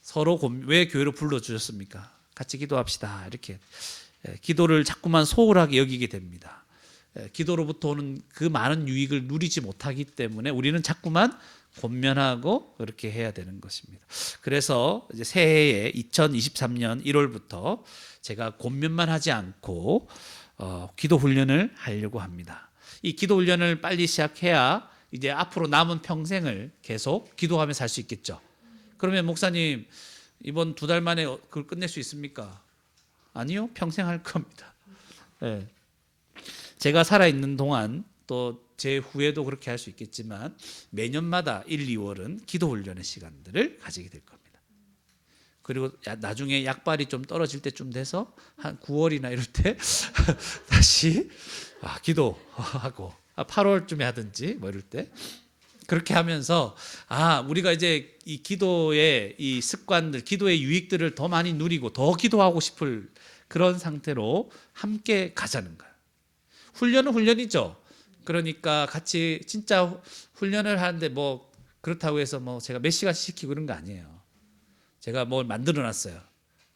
서로 왜 교회로 불러주셨습니까? 같이 기도합시다. 이렇게 기도를 자꾸만 소홀하게 여기게 됩니다. 기도로부터 오는 그 많은 유익을 누리지 못하기 때문에 우리는 자꾸만 권면하고 그렇게 해야 되는 것입니다. 그래서 이제 새해에 2023년 1월부터 제가 권면만 하지 않고 기도 훈련을 하려고 합니다. 이 기도 훈련을 빨리 시작해야 이제 앞으로 남은 평생을 계속 기도하며 살 수 있겠죠. 그러면 목사님 이번 2달 만에 그걸 끝낼 수 있습니까? 아니요, 평생 할 겁니다. 예. 제가 살아 있는 동안 또 제 후에도 그렇게 할 수 있겠지만 매년마다 1, 2월은 기도 훈련의 시간들을 가지게 될 겁니다. 그리고 나중에 약발이 좀 떨어질 때쯤 돼서 한 9월이나 이럴 때 다시 기도하고 8월쯤에 하든지 뭐 이럴 때 그렇게 하면서 우리가 이제 이 기도의 이 습관들, 기도의 유익들을 더 많이 누리고 더 기도하고 싶을 그런 상태로 함께 가자는 거예요. 훈련은 훈련이죠. 그러니까 같이 진짜 훈련을 하는데 뭐 그렇다고 해서 뭐 제가 몇 시간씩 시키고 그런 거 아니에요. 제가 뭘 만들어 놨어요.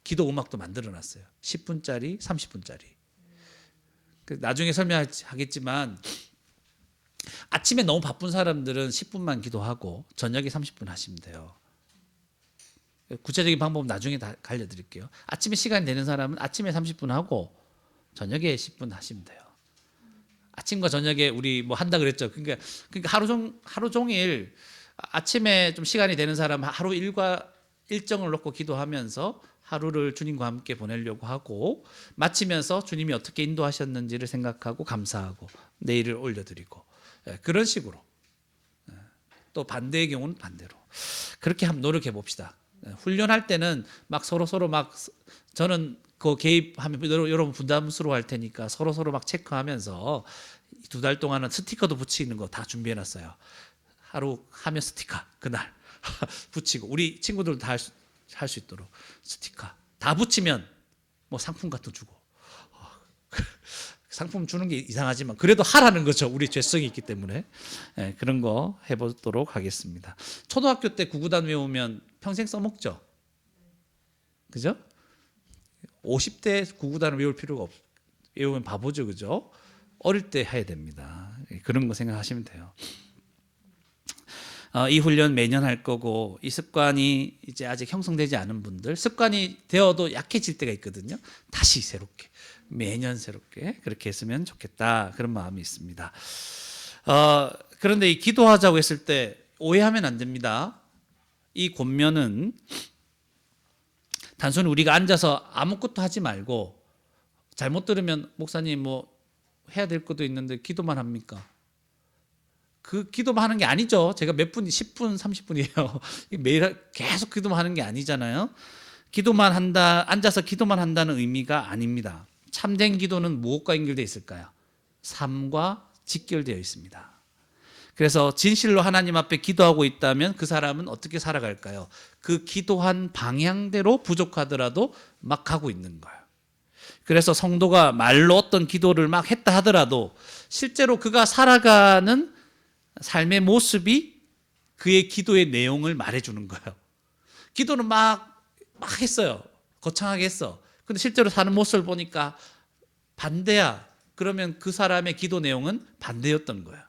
기도 음악도 만들어 놨어요. 10분짜리, 30분짜리. 나중에 설명하겠지만 아침에 너무 바쁜 사람들은 10분만 기도하고 저녁에 30분 하시면 돼요. 구체적인 방법은 나중에 다 알려드릴게요. 아침에 시간이 되는 사람은 아침에 30분 하고 저녁에 10분 하시면 돼요. 아침과 저녁에 우리 뭐 한다 그랬죠. 그러니까 하루 종일 아침에 좀 시간이 되는 사람은 하루 일정을 놓고 기도하면서 하루를 주님과 함께 보내려고 하고 마치면서 주님이 어떻게 인도하셨는지를 생각하고 감사하고 내일을 올려드리고 그런 식으로. 또 반대의 경우는 반대로 그렇게 한번 노력해 봅시다. 훈련할 때는 막 서로 막 저는 그 개입하면 여러분 부담스러워 할 테니까 서로 막 체크하면서 2달 동안은 스티커도 붙이는 거 다 준비해 놨어요. 하루 하면 스티커 그날 붙이고 우리 친구들도 다 할 수 있도록 스티커 다 붙이면 뭐 상품 같은 거 주고 상품 주는 게 이상하지만 그래도 하라는 거죠. 우리 죄성이 있기 때문에 그런 거 해보도록 하겠습니다. 초등학교 때 구구단 외우면 평생 써먹죠. 그죠? 50대 구구단을 외울 필요가 외우면 바보죠. 그죠? 어릴 때 해야 됩니다. 그런 거 생각하시면 돼요. 이 훈련 매년 할 거고 이 습관이 이제 아직 형성되지 않은 분들 습관이 되어도 약해질 때가 있거든요. 다시 새롭게 매년 새롭게 그렇게 했으면 좋겠다 그런 마음이 있습니다. 그런데 이 기도하자고 했을 때 오해하면 안 됩니다. 이 권면은 단순히 우리가 앉아서 아무것도 하지 말고 잘못 들으면 목사님 뭐 해야 될 것도 있는데 기도만 합니까? 그 기도만 하는 게 아니죠. 제가 몇 분, 10분, 30분이에요. 매일 계속 기도만 하는 게 아니잖아요. 기도만 한다, 앉아서 기도만 한다는 의미가 아닙니다. 참된 기도는 무엇과 연결되어 있을까요? 삶과 직결되어 있습니다. 그래서 진실로 하나님 앞에 기도하고 있다면 그 사람은 어떻게 살아갈까요? 그 기도한 방향대로 부족하더라도 막 가고 있는 거예요. 그래서 성도가 말로 어떤 기도를 막 했다 하더라도 실제로 그가 살아가는 삶의 모습이 그의 기도의 내용을 말해주는 거예요. 기도는 막 했어요. 거창하게 했어. 근데 실제로 사는 모습을 보니까 반대야. 그러면 그 사람의 기도 내용은 반대였던 거예요.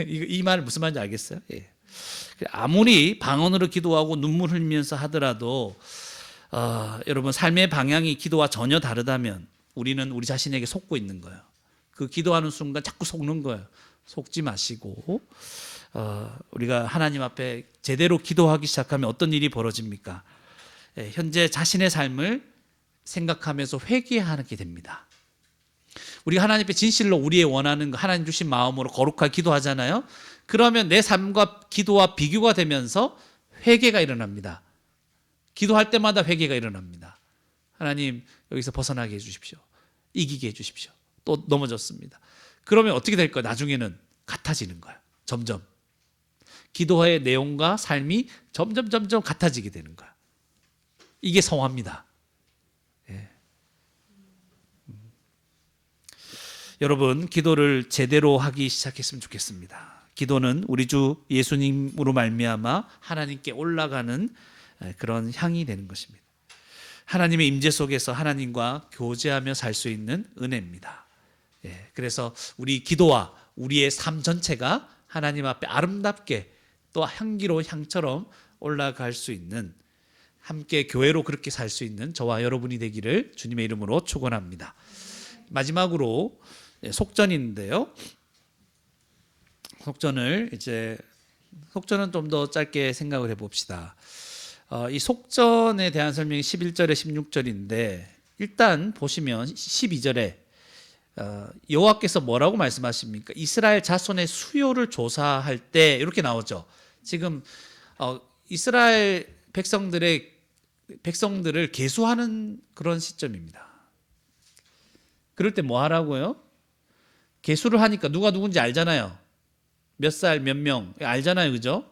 이 말 무슨 말인지 알겠어요? 예. 아무리 방언으로 기도하고 눈물 흘리면서 하더라도 여러분 삶의 방향이 기도와 전혀 다르다면 우리는 우리 자신에게 속고 있는 거예요. 그 기도하는 순간 자꾸 속는 거예요. 속지 마시고 우리가 하나님 앞에 제대로 기도하기 시작하면 어떤 일이 벌어집니까? 현재 자신의 삶을 생각하면서 회개하게 됩니다. 우리가 하나님 앞에 진실로 우리의 원하는 거 하나님 주신 마음으로 거룩하게 기도하잖아요. 그러면 내 삶과 기도와 비교가 되면서 회개가 일어납니다. 기도할 때마다 회개가 일어납니다. 하나님 여기서 벗어나게 해주십시오. 이기게 해주십시오. 또 넘어졌습니다. 그러면 어떻게 될까요? 나중에는 같아지는 거예요. 점점 기도의 내용과 삶이 점점 같아지게 되는 거예요. 이게 성화입니다. 예. 여러분 기도를 제대로 하기 시작했으면 좋겠습니다. 기도는 우리 주 예수님으로 말미암아 하나님께 올라가는 그런 향이 되는 것입니다. 하나님의 임재 속에서 하나님과 교제하며 살 수 있는 은혜입니다. 그래서 우리 기도와 우리의 삶 전체가 하나님 앞에 아름답게 또 향기로운 향처럼 올라갈 수 있는 함께 교회로 그렇게 살 수 있는 저와 여러분이 되기를 주님의 이름으로 축원합니다. 마지막으로 속전인데요. 속전은 좀 더 짧게 생각을 해봅시다. 이 속전에 대한 설명이 11절에 16절인데 일단 보시면 12절에 여호와께서 뭐라고 말씀하십니까? 이스라엘 자손의 수요를 조사할 때 이렇게 나오죠. 지금 이스라엘 백성들을 계수하는 그런 시점입니다. 그럴 때 뭐 하라고요? 계수를 하니까 누가 누군지 알잖아요. 몇 살, 몇 명 알잖아요, 그죠?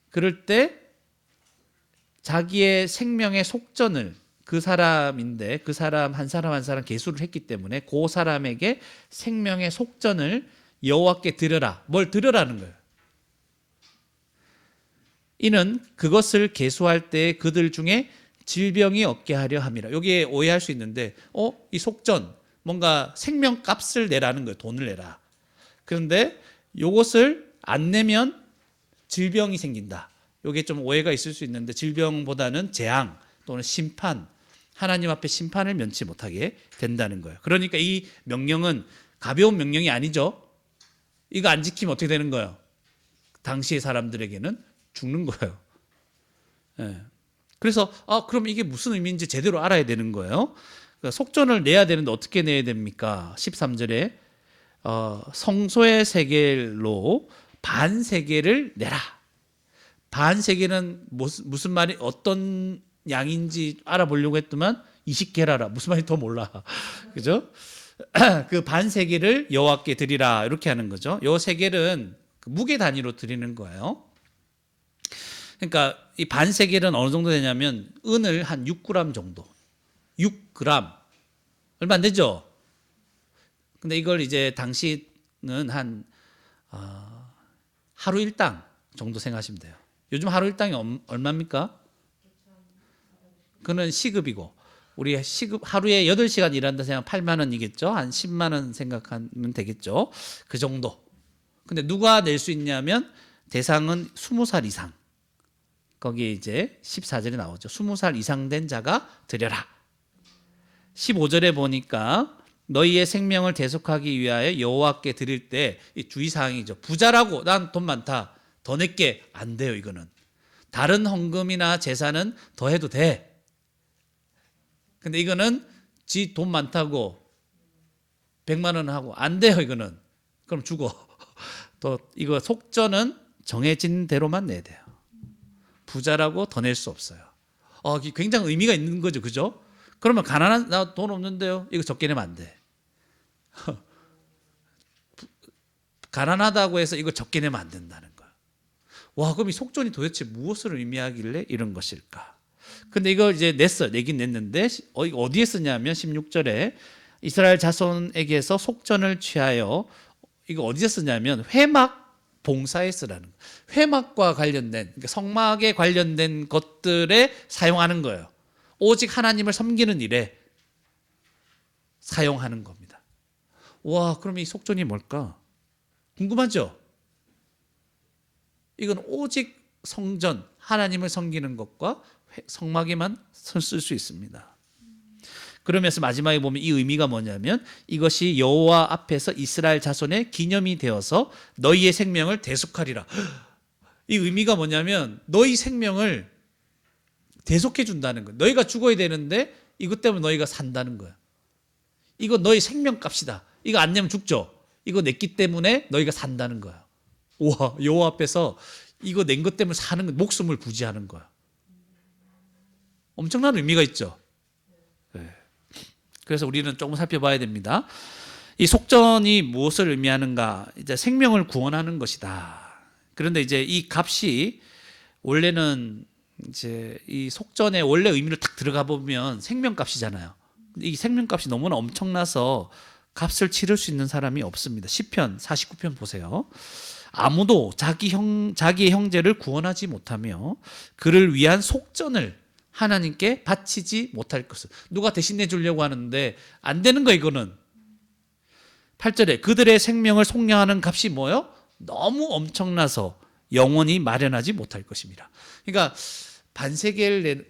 그럴 때 자기의 생명의 속전을 그 사람인데 그 사람 한 사람 한 사람 계수를 했기 때문에 그 사람에게 생명의 속전을 여호와께 드려라. 뭘 드려라는 거예요. 이는 그것을 계수할 때 그들 중에 질병이 없게 하려 함이라. 여기에 오해할 수 있는데 이 속전 뭔가 생명값을 내라는 거예요. 돈을 내라. 그런데 이것을 안 내면 질병이 생긴다. 이게 좀 오해가 있을 수 있는데 질병보다는 재앙 또는 심판, 하나님 앞에 심판을 면치 못하게 된다는 거예요. 그러니까 이 명령은 가벼운 명령이 아니죠. 이거 안 지키면 어떻게 되는 거예요? 당시의 사람들에게는 죽는 거예요. 예. 그래서 그럼 이게 무슨 의미인지 제대로 알아야 되는 거예요. 그러니까 속전을 내야 되는데 어떻게 내야 됩니까? 13절에 성소의 세겔로 반 세겔을 내라. 반 세겔은 무슨 말이 어떤 양인지 알아보려고 했더만 20게라라. 무슨 말인지 더 몰라. 그죠? 그 반 세겔을 여호와께 드리라. 이렇게 하는 거죠. 요 세겔은 무게 단위로 드리는 거예요. 그러니까 이 반 세겔은 어느 정도 되냐면 은을 한 6g 정도. 6g. 얼마 안 되죠? 근데 이걸 이제 당시는 한 하루 일당 정도 생각하시면 돼요. 요즘 하루 일당이 얼마입니까? 그는 시급이고 우리 시급 하루에 8시간 일한다 생각 8만 원이겠죠? 한 10만 원 생각하면 되겠죠? 그 정도. 근데 누가 낼 수 있냐면 대상은 20살 이상. 거기에 이제 14절에 나오죠. 20살 이상 된 자가 드려라. 15절에 보니까 너희의 생명을 대속하기 위하여 여호와께 드릴 때 이 주의사항이죠. 부자라고 난 돈 많다. 더 낼게. 안 돼요. 이거는. 다른 헌금이나 제사는 더 해도 돼. 근데 이거는 지 돈 많다고 100만 원 하고 안 돼요. 이거는. 그럼 죽어. 또 이거 속전은 정해진 대로만 내야 돼요. 부자라고 더 낼 수 없어요. 굉장히 의미가 있는 거죠. 그죠? 그러면 가난한 나 돈 없는데요. 이거 적게 내면 안 돼. 가난하다고 해서 이거 적게 내면 안 된다는 거야. 와, 그럼 이 속전이 도대체 무엇을 의미하길래 이런 것일까? 근데 이걸 이제 내긴 냈는데 어디에 쓰냐면 16절에 이스라엘 자손에게서 속전을 취하여 이거 어디에 쓰냐면 회막 봉사에 쓰라는 거예요. 회막과 관련된 그러니까 성막에 관련된 것들에 사용하는 거예요. 오직 하나님을 섬기는 일에 사용하는 겁니다. 와, 그럼 이 속전이 뭘까? 궁금하죠? 이건 오직 성전, 하나님을 섬기는 것과 성막에만 쓸 수 있습니다. 그러면서 마지막에 보면 이 의미가 뭐냐면 이것이 여호와 앞에서 이스라엘 자손의 기념이 되어서 너희의 생명을 대속하리라. 이 의미가 뭐냐면 너희 생명을 대속해 준다는 거예요. 너희가 죽어야 되는데 이것 때문에 너희가 산다는 거예요. 이거 너희 생명값이다. 이거 안 내면 죽죠. 이거 냈기 때문에 너희가 산다는 거예요. 우와, 여호와 앞에서 이거 낸 것 때문에 사는 목숨을 부지하는 거야. 엄청난 의미가 있죠. 네. 그래서 우리는 조금 살펴봐야 됩니다. 이 속전이 무엇을 의미하는가? 이제 생명을 구원하는 것이다. 그런데 이제 이 값이 원래는 이제 이 속전의 원래 의미를 딱 들어가 보면 생명값이잖아요. 이 생명값이 너무나 엄청나서 값을 치를 수 있는 사람이 없습니다. 시편 49편 보세요. 아무도 자기의 형제를 구원하지 못하며 그를 위한 속전을 하나님께 바치지 못할 것을. 누가 대신해 주려고 하는데 안 되는 거 이거는. 8절에 그들의 생명을 속량하는 값이 뭐요? 너무 엄청나서 영원히 마련하지 못할 것입니다. 그러니까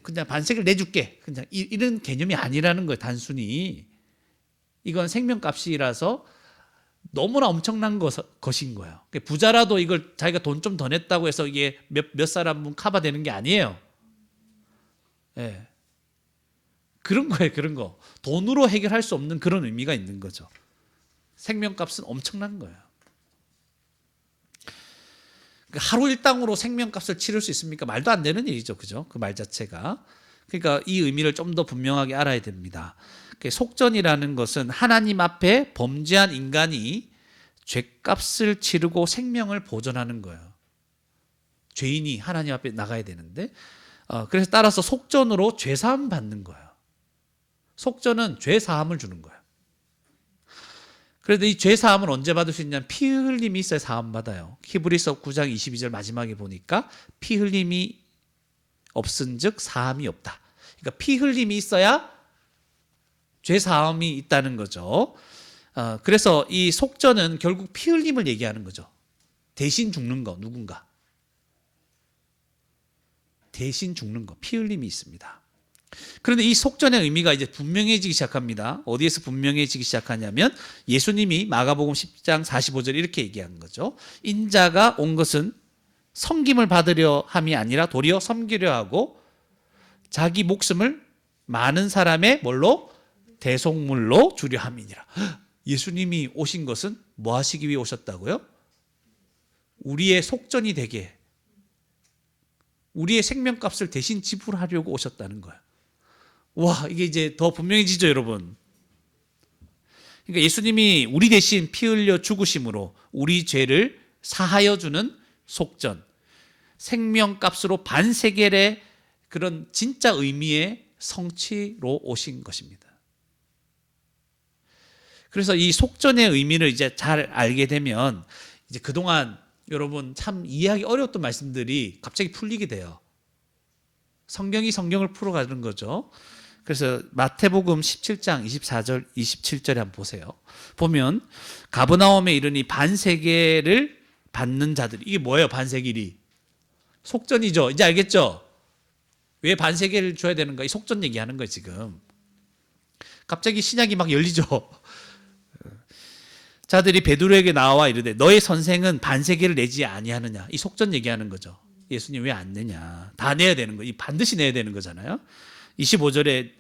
그냥 반세겔 내줄게. 그냥 이런 개념이 아니라는 거예요. 단순히 이건 생명값이라서 너무나 엄청난 것인 거예요. 부자라도 이걸 자기가 돈 좀 더 냈다고 해서 이게 몇 사람 커버되는 게 아니에요. 예. 그런 거예요, 그런 거. 돈으로 해결할 수 없는 그런 의미가 있는 거죠. 생명값은 엄청난 거예요. 그러니까 하루 일당으로 생명값을 치를 수 있습니까? 말도 안 되는 일이죠, 그죠? 그 말 자체가. 그러니까 이 의미를 좀 더 분명하게 알아야 됩니다. 속전이라는 것은 하나님 앞에 범죄한 인간이 죄값을 치르고 생명을 보존하는 거예요. 죄인이 하나님 앞에 나가야 되는데, 그래서 따라서 속전으로 죄사함 받는 거예요. 속전은 죄사함을 주는 거예요. 그런데 이 죄사함을 언제 받을 수 있냐면 피 흘림이 있어야 사함 받아요. 히브리서 9장 22절 마지막에 보니까 피 흘림이 없은즉 사함이 없다. 그러니까 피 흘림이 있어야 죄사함이 있다는 거죠. 그래서 이 속전은 결국 피 흘림을 얘기하는 거죠. 대신 죽는 거, 누군가. 대신 죽는 거, 피 흘림이 있습니다. 그런데 이 속전의 의미가 이제 분명해지기 시작합니다. 어디에서 분명해지기 시작하냐면 예수님이 마가복음 10장 45절 이렇게 얘기한 거죠. 인자가 온 것은 섬김을 받으려 함이 아니라 도리어 섬기려 하고 자기 목숨을 많은 사람의 뭘로? 대속물로 주려 함이니라. 예수님이 오신 것은 뭐 하시기 위해 오셨다고요? 우리의 속전이 되게, 우리의 생명값을 대신 지불하려고 오셨다는 거예요. 와, 이게 이제 더 분명해지죠, 여러분. 그러니까 예수님이 우리 대신 피 흘려 죽으심으로 우리 죄를 사하여 주는 속전, 생명값으로 반세겔의 그런 진짜 의미의 성취로 오신 것입니다. 그래서 이 속전의 의미를 이제 잘 알게 되면 이제 그동안 여러분 참 이해하기 어려웠던 말씀들이 갑자기 풀리게 돼요. 성경이 성경을 풀어가는 거죠. 그래서 마태복음 17장 24절 27절에 한번 보세요. 보면 가버나움에 이르니 반세겔을 받는 자들이, 이게 뭐예요? 반세겔이 속전이죠. 이제 알겠죠? 왜 반세겔을 줘야 되는가? 이 속전 얘기하는 거예요, 지금. 갑자기 신약이 막 열리죠. 자들이 베드로에게 나와 이르되 너의 선생은 반세겔을 내지 아니하느냐. 이 속전 얘기하는 거죠. 예수님 왜 안 내냐. 다 내야 되는 거. 반드시 내야 되는 거잖아요. 25절에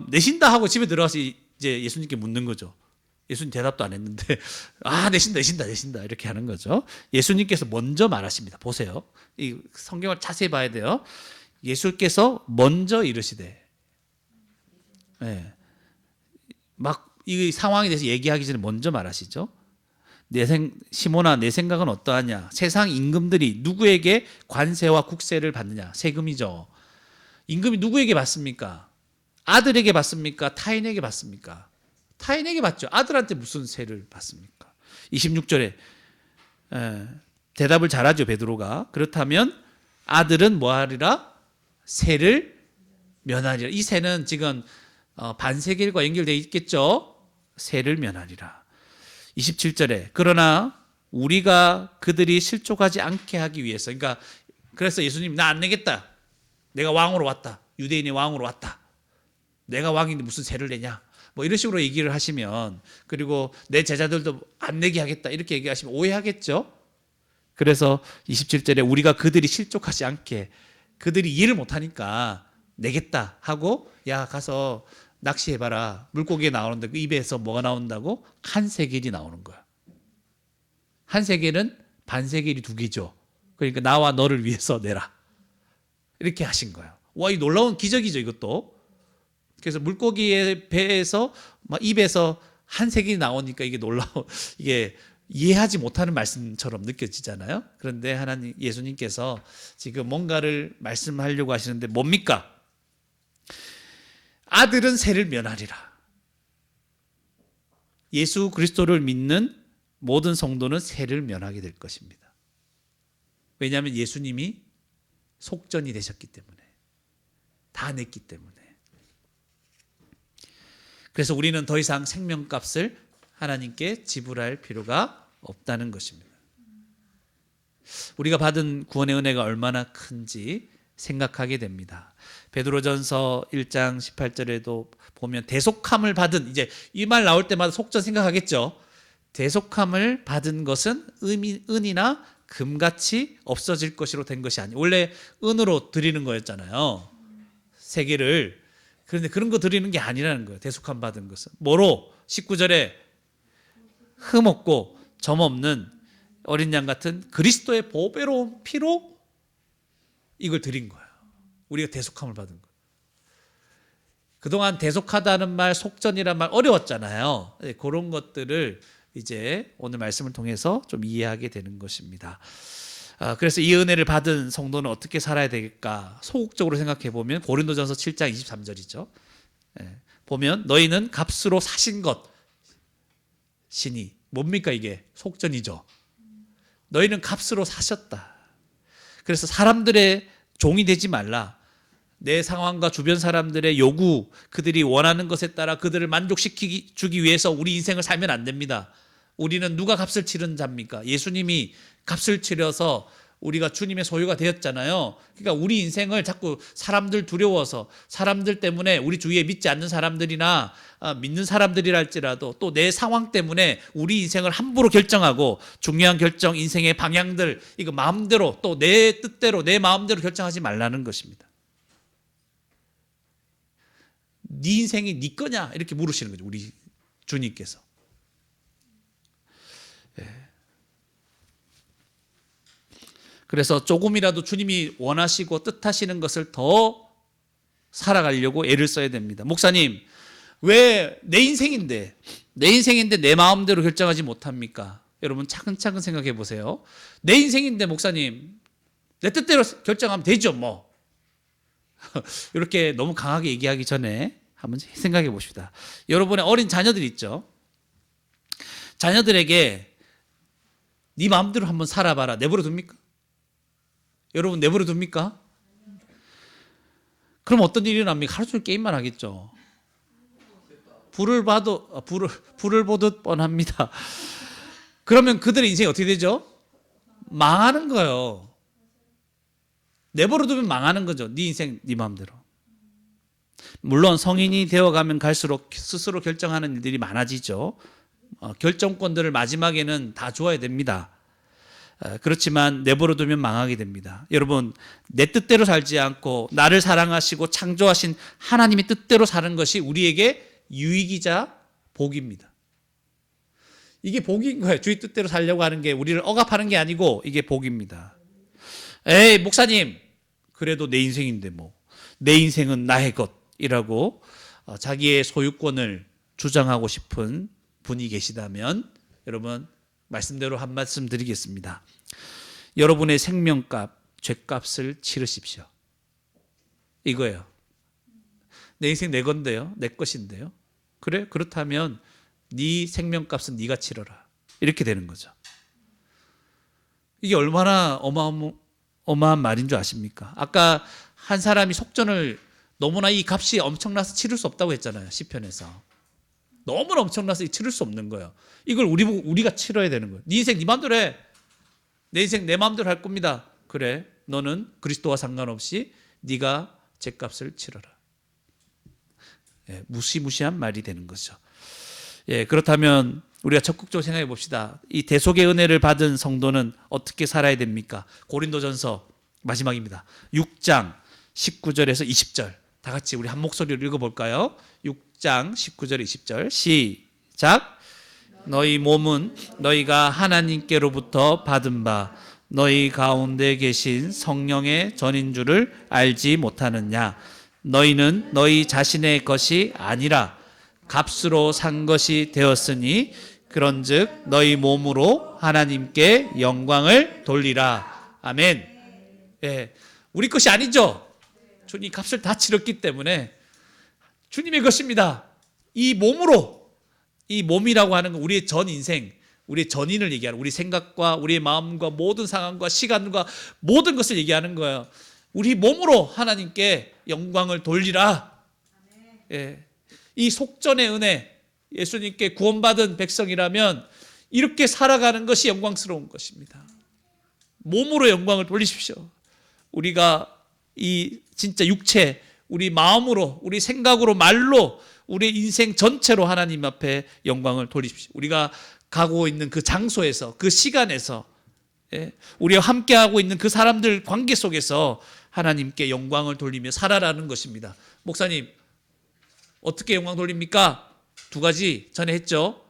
내신다 하고 집에 들어가서 이제 예수님께 묻는 거죠. 예수님 대답도 안 했는데 내신다 이렇게 하는 거죠. 예수님께서 먼저 말하십니다. 보세요. 이 성경을 자세히 봐야 돼요. 예수께서 먼저 이르시되, 네. 막 이 상황에 대해서 얘기하기 전에 먼저 말하시죠. 시몬아, 내 생각은 어떠하냐? 세상 임금들이 누구에게 관세와 국세를 받느냐? 세금이죠. 임금이 누구에게 받습니까? 아들에게 받습니까? 타인에게 받습니까? 타인에게 받죠. 아들한테 무슨 세를 받습니까? 26절에 대답을 잘하죠, 베드로가. 그렇다면 아들은 뭐 하리라? 세를 면하리라. 이 세는 지금 반세겔과 연결되어 있겠죠. 세를 면하리라. 27절에 그러나 우리가 그들이 실족하지 않게 하기 위해서, 그러니까 그래서 예수님 나 안 내겠다. 내가 왕으로 왔다. 유대인의 왕으로 왔다. 내가 왕인데 무슨 세를 내냐. 뭐 이런 식으로 얘기를 하시면, 그리고 내 제자들도 안 내게 하겠다 이렇게 얘기하시면 오해하겠죠. 그래서 27절에 우리가 그들이 실족하지 않게, 그들이 이해를 못하니까 내겠다 하고, 야 가서 낚시해봐라. 물고기에 나오는데 그 입에서 뭐가 나온다고? 한 세겔이 나오는 거야. 한 세겔은 반세겔이 2개죠. 그러니까 나와 너를 위해서 내라. 이렇게 하신 거예요. 와, 이 놀라운 기적이죠, 이것도. 그래서 물고기의 배에서 막 입에서 한 세겔이 나오니까 이게 이게 이해하지 못하는 말씀처럼 느껴지잖아요. 그런데 하나님, 예수님께서 지금 뭔가를 말씀하려고 하시는데 뭡니까? 아들은 세를 면하리라. 예수 그리스도를 믿는 모든 성도는 세를 면하게 될 것입니다. 왜냐하면 예수님이 속전이 되셨기 때문에, 다 냈기 때문에. 그래서 우리는 더 이상 생명값을 하나님께 지불할 필요가 없다는 것입니다. 우리가 받은 구원의 은혜가 얼마나 큰지 생각하게 됩니다. 베드로전서 1장 18절에도 보면 대속함을 받은, 이제 이 말 나올 때마다 속전 생각하겠죠. 대속함을 받은 것은 은이나 금같이 없어질 것으로 된 것이 아니에요. 원래 은으로 드리는 거였잖아요. 세계를. 그런데 그런 거 드리는 게 아니라는 거예요. 대속함 받은 것은 뭐로? 19절에 흠 없고 점 없는 어린 양 같은 그리스도의 보배로운 피로 이걸 드린 거예요. 우리가 대속함을 받은 거예요. 그동안 대속하다는 말, 속전이란 말 어려웠잖아요. 그런 것들을 이제 오늘 말씀을 통해서 좀 이해하게 되는 것입니다. 그래서 이 은혜를 받은 성도는 어떻게 살아야 될까? 소극적으로 생각해 보면 고린도전서 7장 23절이죠. 보면 너희는 값으로 사신 것이니 뭡니까 이게? 속전이죠. 너희는 값으로 사셨다. 그래서 사람들의 종이 되지 말라. 내 상황과 주변 사람들의 요구, 그들이 원하는 것에 따라 그들을 만족시키기 위해서 우리 인생을 살면 안 됩니다. 우리는 누가 값을 치른 자입니까? 예수님이 값을 치러서 우리가 주님의 소유가 되었잖아요. 그러니까 우리 인생을 자꾸 사람들 두려워서, 사람들 때문에 우리 주위에 믿지 않는 사람들이나 믿는 사람들이랄지라도 또 내 상황 때문에 우리 인생을 함부로 결정하고 중요한 결정, 인생의 방향들 이거 마음대로 또 내 뜻대로 내 마음대로 결정하지 말라는 것입니다. 네 인생이 네 거냐 이렇게 물으시는 거죠. 우리 주님께서. 그래서 조금이라도 주님이 원하시고 뜻하시는 것을 더 살아가려고 애를 써야 됩니다. 목사님, 왜 내 인생인데 내 마음대로 결정하지 못합니까? 여러분 차근차근 생각해 보세요. 내 인생인데 목사님, 내 뜻대로 결정하면 되죠 뭐. 이렇게 너무 강하게 얘기하기 전에 한번 생각해 봅시다. 여러분의 어린 자녀들 있죠? 자녀들에게 네 마음대로 한번 살아봐라 내버려 둡니까? 여러분 내버려 둡니까? 그럼 어떤 일이 일어납니까? 하루 종일 게임만 하겠죠. 불을 보듯 뻔합니다. 그러면 그들의 인생이 어떻게 되죠? 망하는 거예요. 내버려 두면 망하는 거죠. 네 인생 네 마음대로. 물론 성인이 되어가면 갈수록 스스로 결정하는 일들이 많아지죠. 결정권들을 마지막에는 다 줘야 됩니다. 그렇지만 내버려 두면 망하게 됩니다. 여러분, 내 뜻대로 살지 않고 나를 사랑하시고 창조하신 하나님의 뜻대로 사는 것이 우리에게 유익이자 복입니다. 이게 복인 거예요. 주의 뜻대로 살려고 하는 게 우리를 억압하는 게 아니고 이게 복입니다. 에이 목사님, 그래도 내 인생인데 뭐 내 인생은 나의 것이라고 자기의 소유권을 주장하고 싶은 분이 계시다면 여러분 말씀대로 한 말씀 드리겠습니다. 여러분의 생명값, 죗값을 치르십시오. 이거예요. 내 인생 내 건데요, 내 것인데요. 그래? 그렇다면 네 생명값은 네가 치러라. 이렇게 되는 거죠. 이게 얼마나 어마어마한 말인 줄 아십니까? 아까 한 사람이 속전을 너무나 이 값이 엄청나서 치를 수 없다고 했잖아요. 시편에서. 너무나 엄청나서 치를 수 없는 거예요. 이걸 우리가 치러야 되는 거예요. 네 인생 네 마음대로 해. 내 인생 내 마음대로 할 겁니다. 그래, 너는 그리스도와 상관없이 네가 죗값을 치러라. 무시무시한 말이 되는 거죠. 그렇다면 우리가 적극적으로 생각해 봅시다. 이 대속의 은혜를 받은 성도는 어떻게 살아야 됩니까? 고린도전서 마지막입니다. 6장 19절에서 20절 다 같이 우리 한 목소리로 읽어볼까요? 6장 19절 20절 시작. 너희 몸은 너희가 하나님께로부터 받은 바 너희 가운데 계신 성령의 전인 줄을 알지 못하느냐. 너희는 너희 자신의 것이 아니라 값으로 산 것이 되었으니 그런즉 너희 몸으로 하나님께 영광을 돌리라. 아멘. 우리 것이 아니죠. 주님 값을 다 치렀기 때문에 주님의 것입니다. 이 몸으로, 이 몸이라고 하는 건 우리의 전 인생, 우리의 전인을 얘기하는, 우리 생각과 우리의 마음과 모든 상황과 시간과 모든 것을 얘기하는 거예요. 우리 몸으로 하나님께 영광을 돌리라. 이 속전의 은혜, 예수님께 구원받은 백성이라면 이렇게 살아가는 것이 영광스러운 것입니다. 몸으로 영광을 돌리십시오. 우리가 이 진짜 육체, 우리 마음으로, 우리 생각으로, 말로, 우리 인생 전체로 하나님 앞에 영광을 돌리십시오. 우리가 가고 있는 그 장소에서, 그 시간에서, 우리와 함께하고 있는 그 사람들 관계 속에서 하나님께 영광을 돌리며 살아라는 것입니다. 목사님, 어떻게 영광 돌립니까? 두 가지 전에 했죠.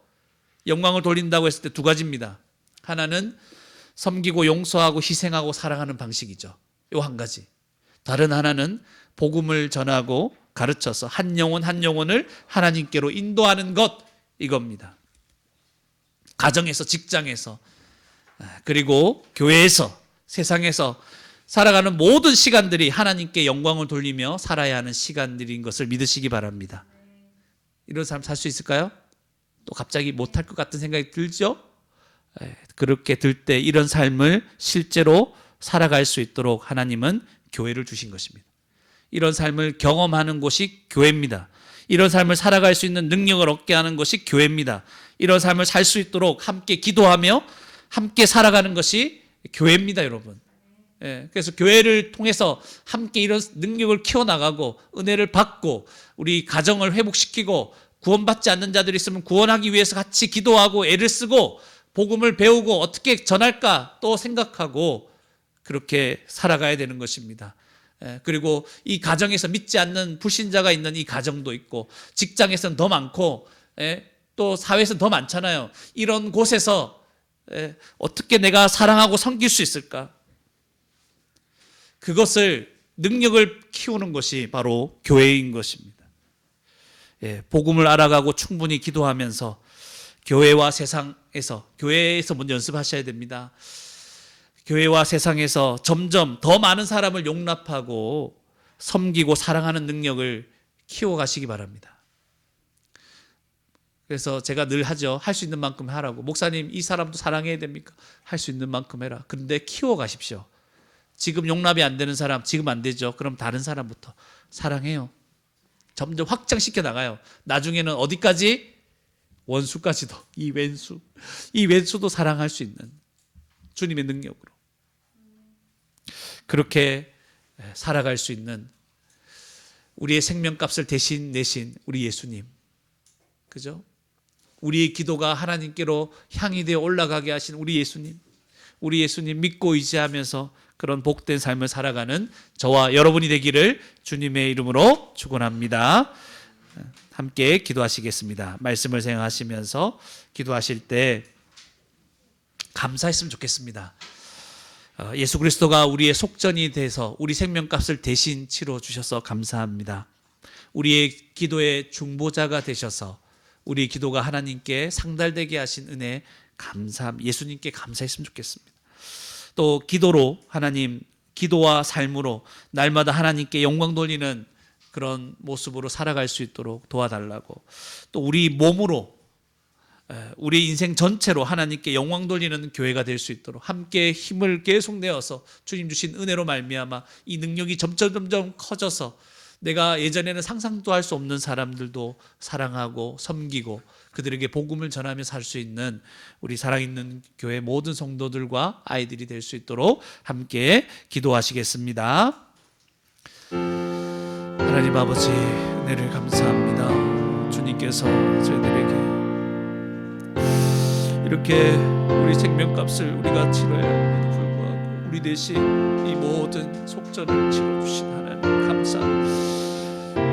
영광을 돌린다고 했을 때 두 가지입니다. 하나는 섬기고 용서하고 희생하고 사랑하는 방식이죠. 요 한 가지. 다른 하나는 복음을 전하고 가르쳐서 한 영혼 한 영혼을 하나님께로 인도하는 것, 이겁니다. 가정에서, 직장에서, 그리고 교회에서, 세상에서 살아가는 모든 시간들이 하나님께 영광을 돌리며 살아야 하는 시간들인 것을 믿으시기 바랍니다. 이런 사람 살 수 있을까요? 또 갑자기 못할 것 같은 생각이 들죠? 그렇게 들 때 이런 삶을 실제로 살아갈 수 있도록 하나님은 교회를 주신 것입니다. 이런 삶을 경험하는 곳이 교회입니다. 이런 삶을 살아갈 수 있는 능력을 얻게 하는 것이 교회입니다. 이런 삶을 살 수 있도록 함께 기도하며 함께 살아가는 것이 교회입니다, 여러분. 그래서 교회를 통해서 함께 이런 능력을 키워나가고 은혜를 받고 우리 가정을 회복시키고 구원받지 않는 자들이 있으면 구원하기 위해서 같이 기도하고 애를 쓰고 복음을 배우고 어떻게 전할까 또 생각하고 그렇게 살아가야 되는 것입니다. 그리고 이 가정에서 믿지 않는 불신자가 있는 이 가정도 있고 직장에서는 더 많고 또 사회에서는 더 많잖아요. 이런 곳에서 어떻게 내가 사랑하고 섬길 수 있을까? 그것을 능력을 키우는 것이 바로 교회인 것입니다. 복음을 알아가고 충분히 기도하면서 교회와 세상에서, 교회에서 먼저 연습하셔야 됩니다. 교회와 세상에서 점점 더 많은 사람을 용납하고 섬기고 사랑하는 능력을 키워가시기 바랍니다. 그래서 제가 늘 하죠. 할 수 있는 만큼 하라고. 목사님, 이 사람도 사랑해야 됩니까? 할 수 있는 만큼 해라. 그런데 키워가십시오. 지금 용납이 안 되는 사람, 지금 안 되죠. 그럼 다른 사람부터 사랑해요. 점점 확장시켜 나가요. 나중에는 어디까지? 원수까지도. 이 왼수도 사랑할 수 있는 주님의 능력으로 그렇게 살아갈 수 있는 우리의 생명값을 대신 내신 우리 예수님, 그죠? 우리의 기도가 하나님께로 향이 되어 올라가게 하신 우리 예수님 믿고 의지하면서 그런 복된 삶을 살아가는 저와 여러분이 되기를 주님의 이름으로 축원합니다. 함께 기도하시겠습니다. 말씀을 생각하시면서 기도하실 때 감사했으면 좋겠습니다. 예수 그리스도가 우리의 속전이 돼서 우리 생명값을 대신 치러 주셔서 감사합니다. 우리의 기도의 중보자가 되셔서 우리 기도가 하나님께 상달되게 하신 은혜 예수님께 감사했으면 좋겠습니다. 또 기도로 하나님, 기도와 삶으로 날마다 하나님께 영광 돌리는 그런 모습으로 살아갈 수 있도록 도와달라고, 또 우리 몸으로 우리 인생 전체로 하나님께 영광 돌리는 교회가 될 수 있도록 함께 힘을 계속 내어서 주님 주신 은혜로 말미암아 이 능력이 점점 커져서 내가 예전에는 상상도 할 수 없는 사람들도 사랑하고 섬기고 그들에게 복음을 전하며 살 수 있는 우리 살아있는 교회 모든 성도들과 아이들이 될 수 있도록 함께 기도하시겠습니다. 하나님 아버지, 은혜를 감사합니다. 주님께서 저희들에게 이렇게 우리 생명값을 우리가 치러야 함에도 불구하고 우리 대신 이 모든 속전을 치러주신 하나님 감사합니다.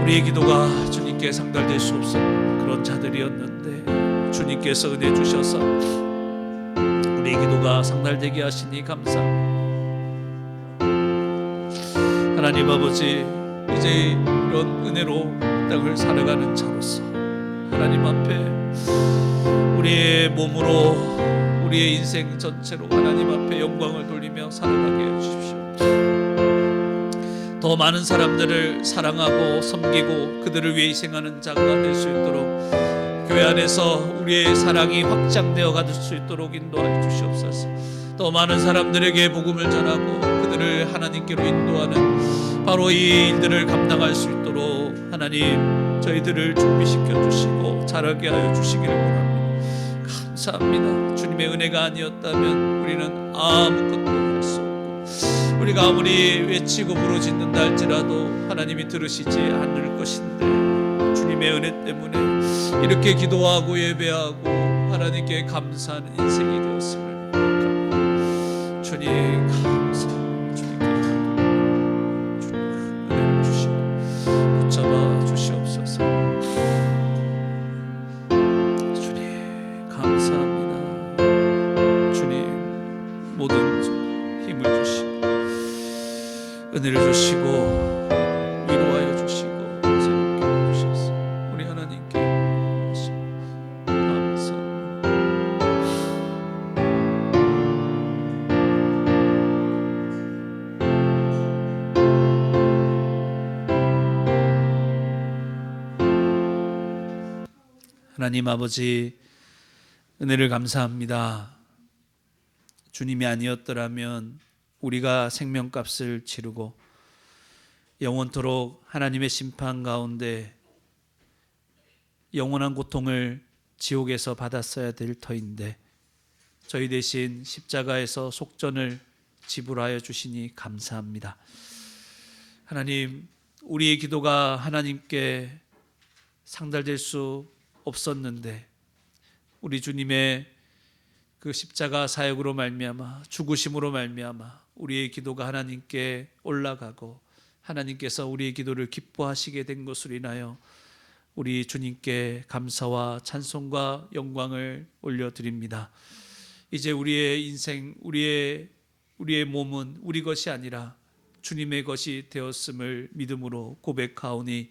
우리의 기도가 주님께 상달될 수 없는 그런 자들이었는데 주님께서 은혜 주셔서 우리의 기도가 상달되게 하시니 감사합니다. 하나님 아버지, 이제 이런 은혜로 땅을 살아가는 자로서 하나님 앞에 우리의 몸으로 우리의 인생 전체로 하나님 앞에 영광을 돌리며 살아가게 해주십시오. 더 많은 사람들을 사랑하고 섬기고 그들을 위해 희생하는 자가 될 수 있도록 교회 안에서 우리의 사랑이 확장되어 갈 수 있도록 인도하여 주시옵소서. 더 많은 사람들에게 복음을 전하고 그들을 하나님께로 인도하는 바로 이 일들을 감당할 수 있도록 하나님 저희들을 준비시켜 주시고 자라게 하여 주시기를 원합니다. 감사합니다. 주님의 은혜가 아니었다면 우리는 아무것도 할 수 없고 우리가 아무리 외치고 부르짖는다 할지라도 하나님이 들으시지 않을 것인데 주님의 은혜 때문에 이렇게 기도하고 예배하고 하나님께 감사하는 인생이 되었음을 고백합니다. 주님 감사합니다. 주님께 감사합니다. 은혜를 주시고 위로하여 주시고 새롭게 해주셔서 우리 하나님께 감사합니다. 하나님 아버지, 은혜를 감사합니다. 주님이 아니었더라면 우리가 생명값을 치르고 영원토록 하나님의 심판 가운데 영원한 고통을 지옥에서 받았어야 될 터인데 저희 대신 십자가에서 속전을 지불하여 주시니 감사합니다. 하나님, 우리의 기도가 하나님께 상달될 수 없었는데 우리 주님의 그 십자가 사역으로 말미암아 죽으심으로 말미암아 우리의 기도가 하나님께 올라가고 하나님께서 우리의 기도를 기뻐하시게 된 것으로 인하여 우리 주님께 감사와 찬송과 영광을 올려드립니다. 이제 우리의 인생, 우리의 몸은 우리 것이 아니라 주님의 것이 되었음을 믿음으로 고백하오니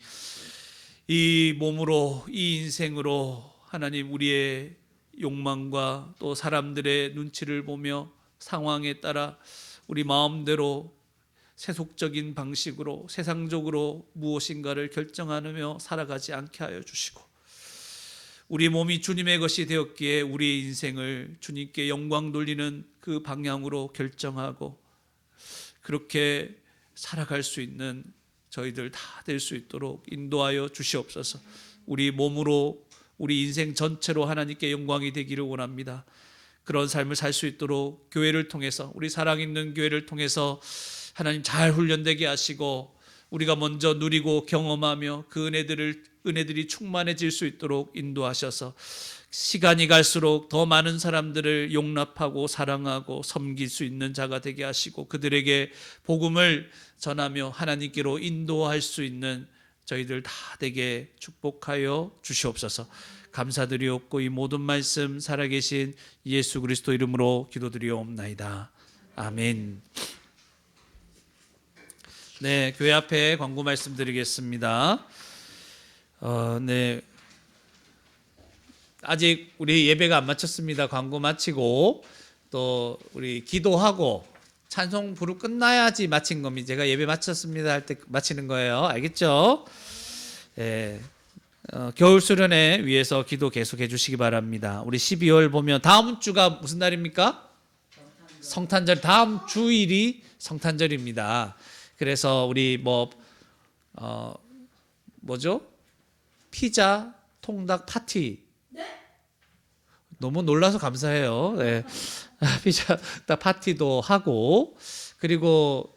이 몸으로, 이 인생으로 하나님 우리의 욕망과 또 사람들의 눈치를 보며 상황에 따라 우리 마음대로 세속적인 방식으로 세상적으로 무엇인가를 결정하며 살아가지 않게 하여 주시고 우리 몸이 주님의 것이 되었기에 우리의 인생을 주님께 영광 돌리는 그 방향으로 결정하고 그렇게 살아갈 수 있는 저희들 다 될 수 있도록 인도하여 주시옵소서. 우리 몸으로 우리 인생 전체로 하나님께 영광이 되기를 원합니다. 그런 삶을 살 수 있도록 교회를 통해서 우리 사랑있는 교회를 통해서 하나님 잘 훈련되게 하시고 우리가 먼저 누리고 경험하며 그 은혜들이 충만해질 수 있도록 인도하셔서 시간이 갈수록 더 많은 사람들을 용납하고 사랑하고 섬길 수 있는 자가 되게 하시고 그들에게 복음을 전하며 하나님께로 인도할 수 있는 저희들 다 되게 축복하여 주시옵소서. 감사드리옵고 이 모든 말씀 살아계신 예수 그리스도 이름으로 기도드리옵나이다. 아멘. 네, 교회 앞에 광고 말씀드리겠습니다. 네, 아직 우리 예배가 안 마쳤습니다. 광고 마치고 또 우리 기도하고 찬송 부르 끝나야지 마친 겁니다. 제가 예배 마쳤습니다 할 때 마치는 거예요. 알겠죠? 네. 겨울 수련회 위해서 기도 계속해 주시기 바랍니다. 우리 12월 보면 다음 주가 무슨 날입니까? 성탄절. 다음 주일이 성탄절입니다. 그래서 우리 뭐죠? 피자 통닭 파티. 너무 놀라서 감사해요. 네. 피자 딱 파티도 하고 그리고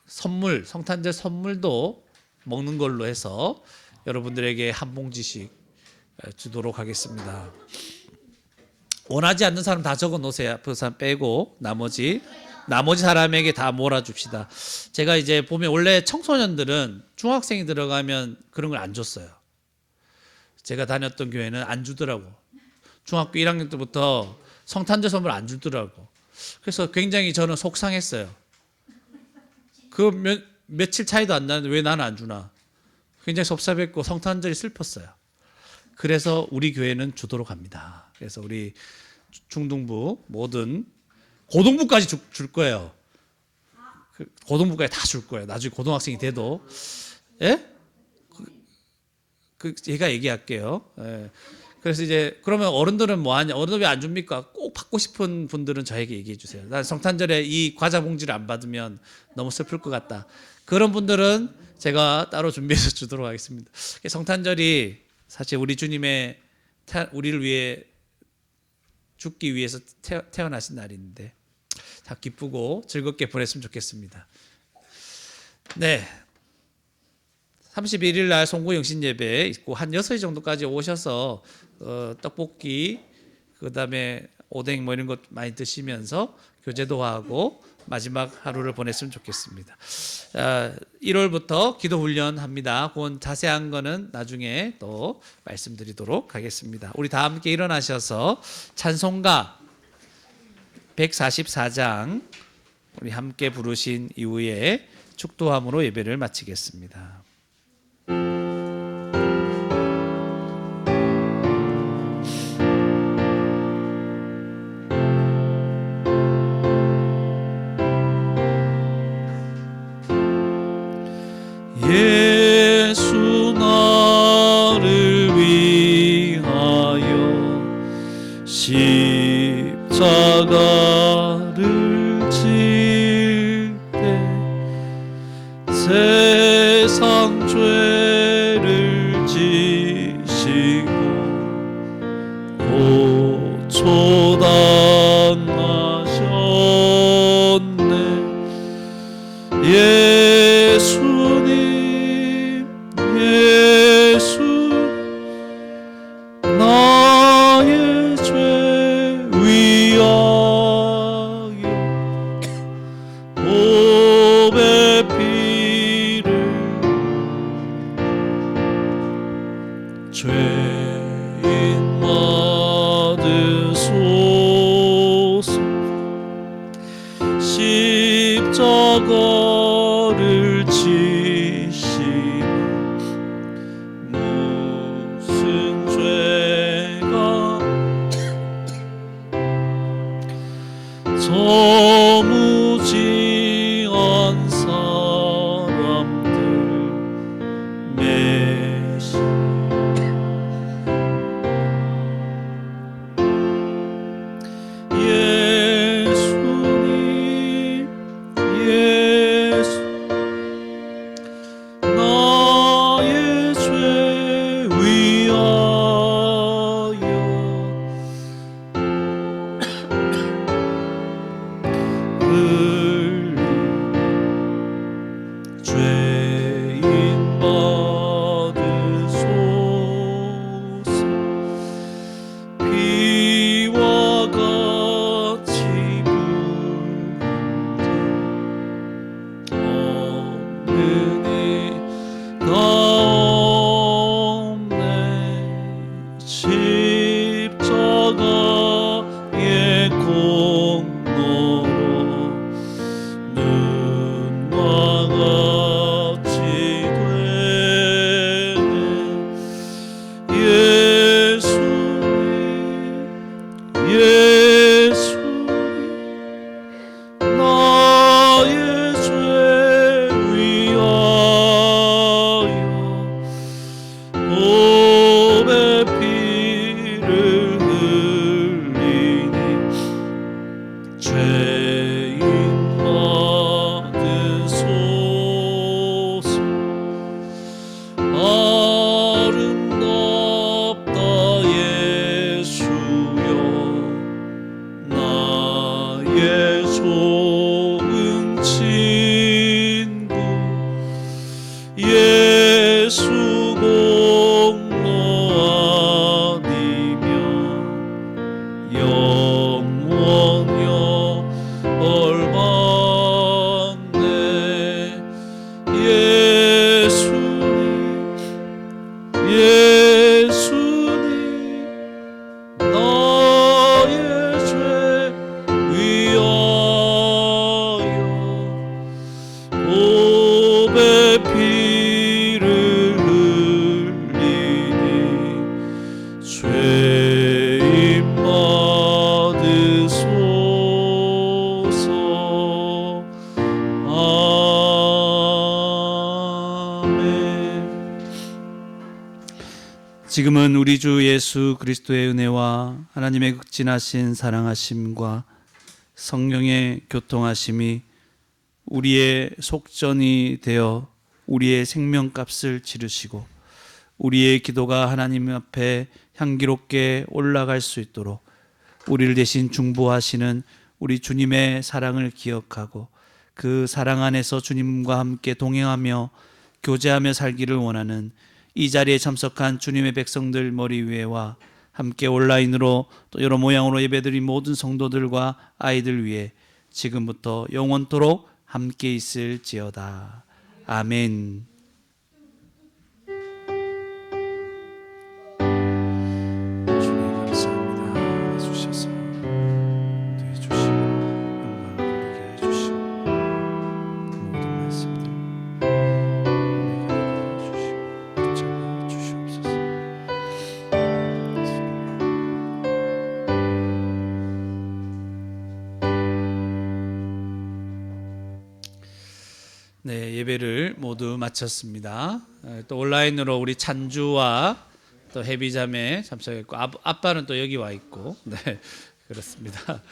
선물 성탄절 선물도 먹는 걸로 해서 여러분들에게 한 봉지씩 주도록 하겠습니다. 원하지 않는 사람 다 적어 놓으세요. 그 사람 빼고 나머지 사람에게 다 몰아줍시다. 제가 이제 보면 원래 청소년들은 중학생이 들어가면 그런 걸 안 줬어요. 제가 다녔던 교회는 안 주더라고. 중학교 1학년 때부터 성탄절 선물 안 주더라고. 그래서 굉장히 저는 속상했어요. 며칠 차이도 안 나는데 왜 나는 안 주나. 굉장히 섭섭했고 성탄절이 슬펐어요. 그래서 우리 교회는 주도록 합니다. 그래서 우리 중등부 모든 고등부까지 줄 거예요. 고등부까지 다 줄 거예요. 나중에 고등학생이 돼도. 예? 제가 얘기할게요. 예. 그래서 이제 그러면 어른들은 뭐 하냐? 어른들 왜 안 줍니까? 꼭 받고 싶은 분들은 저에게 얘기해 주세요. 난 성탄절에 이 과자 봉지를 안 받으면 너무 슬플 것 같다. 그런 분들은 제가 따로 준비해서 주도록 하겠습니다. 성탄절이 사실 우리 주님의 우리를 위해 죽기 위해서 태어나신 날인데 다 기쁘고 즐겁게 보냈으면 좋겠습니다. 네. 31일 날 송구 영신 예배 있고 한 6시 정도까지 오셔서 떡볶이 그다음에 오뎅 뭐 이런 것 많이 드시면서 교제도 하고 마지막 하루를 보냈으면 좋겠습니다. 1월부터 기도 훈련 합니다. 그건 자세한 거는 나중에 또 말씀드리도록 하겠습니다. 우리 다 함께 일어나셔서 찬송가 144장 우리 함께 부르신 이후에 축도함으로 예배를 마치겠습니다. 예수 나를 위하여 십자가를 질 때 세상 죄를 지시고 고초당하셨네. 예수님 예수 나의 죄 위하여 보배 피를 죄인 받으소서. 십자가를 지시고 무슨 죄가 저무지한 사람들 메시 예수님 예수 나의 죄 위하여 흘린 죄인 받으소서. 비와 같이 없는 가없네. 십자가의 공로로 눈과 같이 되네. 예수님 예수님 나의 죄 위하여 보배 피를 흘리니 죄인 받으소서. 아름답다 예수여 나의 좋은 친구. 예수 공로 아니면 영원히 얼마네. 예수님 예수님 나의 죄 위하여 보배 피를 흘리니 죄인 받으소서. 아멘. 지금은 우리 주 예수 그리스도의 은혜와 하나님의 극진하신 사랑하심과 성령의 교통하심이 우리의 속전이 되어 우리의 생명값을 치르시고 우리의 기도가 하나님 앞에 향기롭게 올라갈 수 있도록 우리를 대신 중보하시는 우리 주님의 사랑을 기억하고 그 사랑 안에서 주님과 함께 동행하며 교제하며 살기를 원하는 이 자리에 참석한 주님의 백성들 머리 위에와 함께 온라인으로 또 여러 모양으로 예배드린 모든 성도들과 아이들 위해 지금부터 영원토록 함께 있을지어다. 아멘. 주님 감사합니다. 해주셔서 해주시고 영광을 부르게 해주시고 네, 예배를 모두 마쳤습니다. 또 온라인으로 우리 찬주와 또 해비자매 참석했고 아빠는 또 여기 와 있고 네 그렇습니다.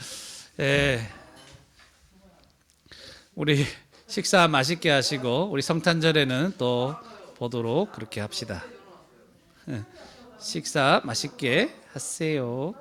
우리 식사 맛있게 하시고 우리 성탄절에는 또 보도록 그렇게 합시다. 식사 맛있게 하세요.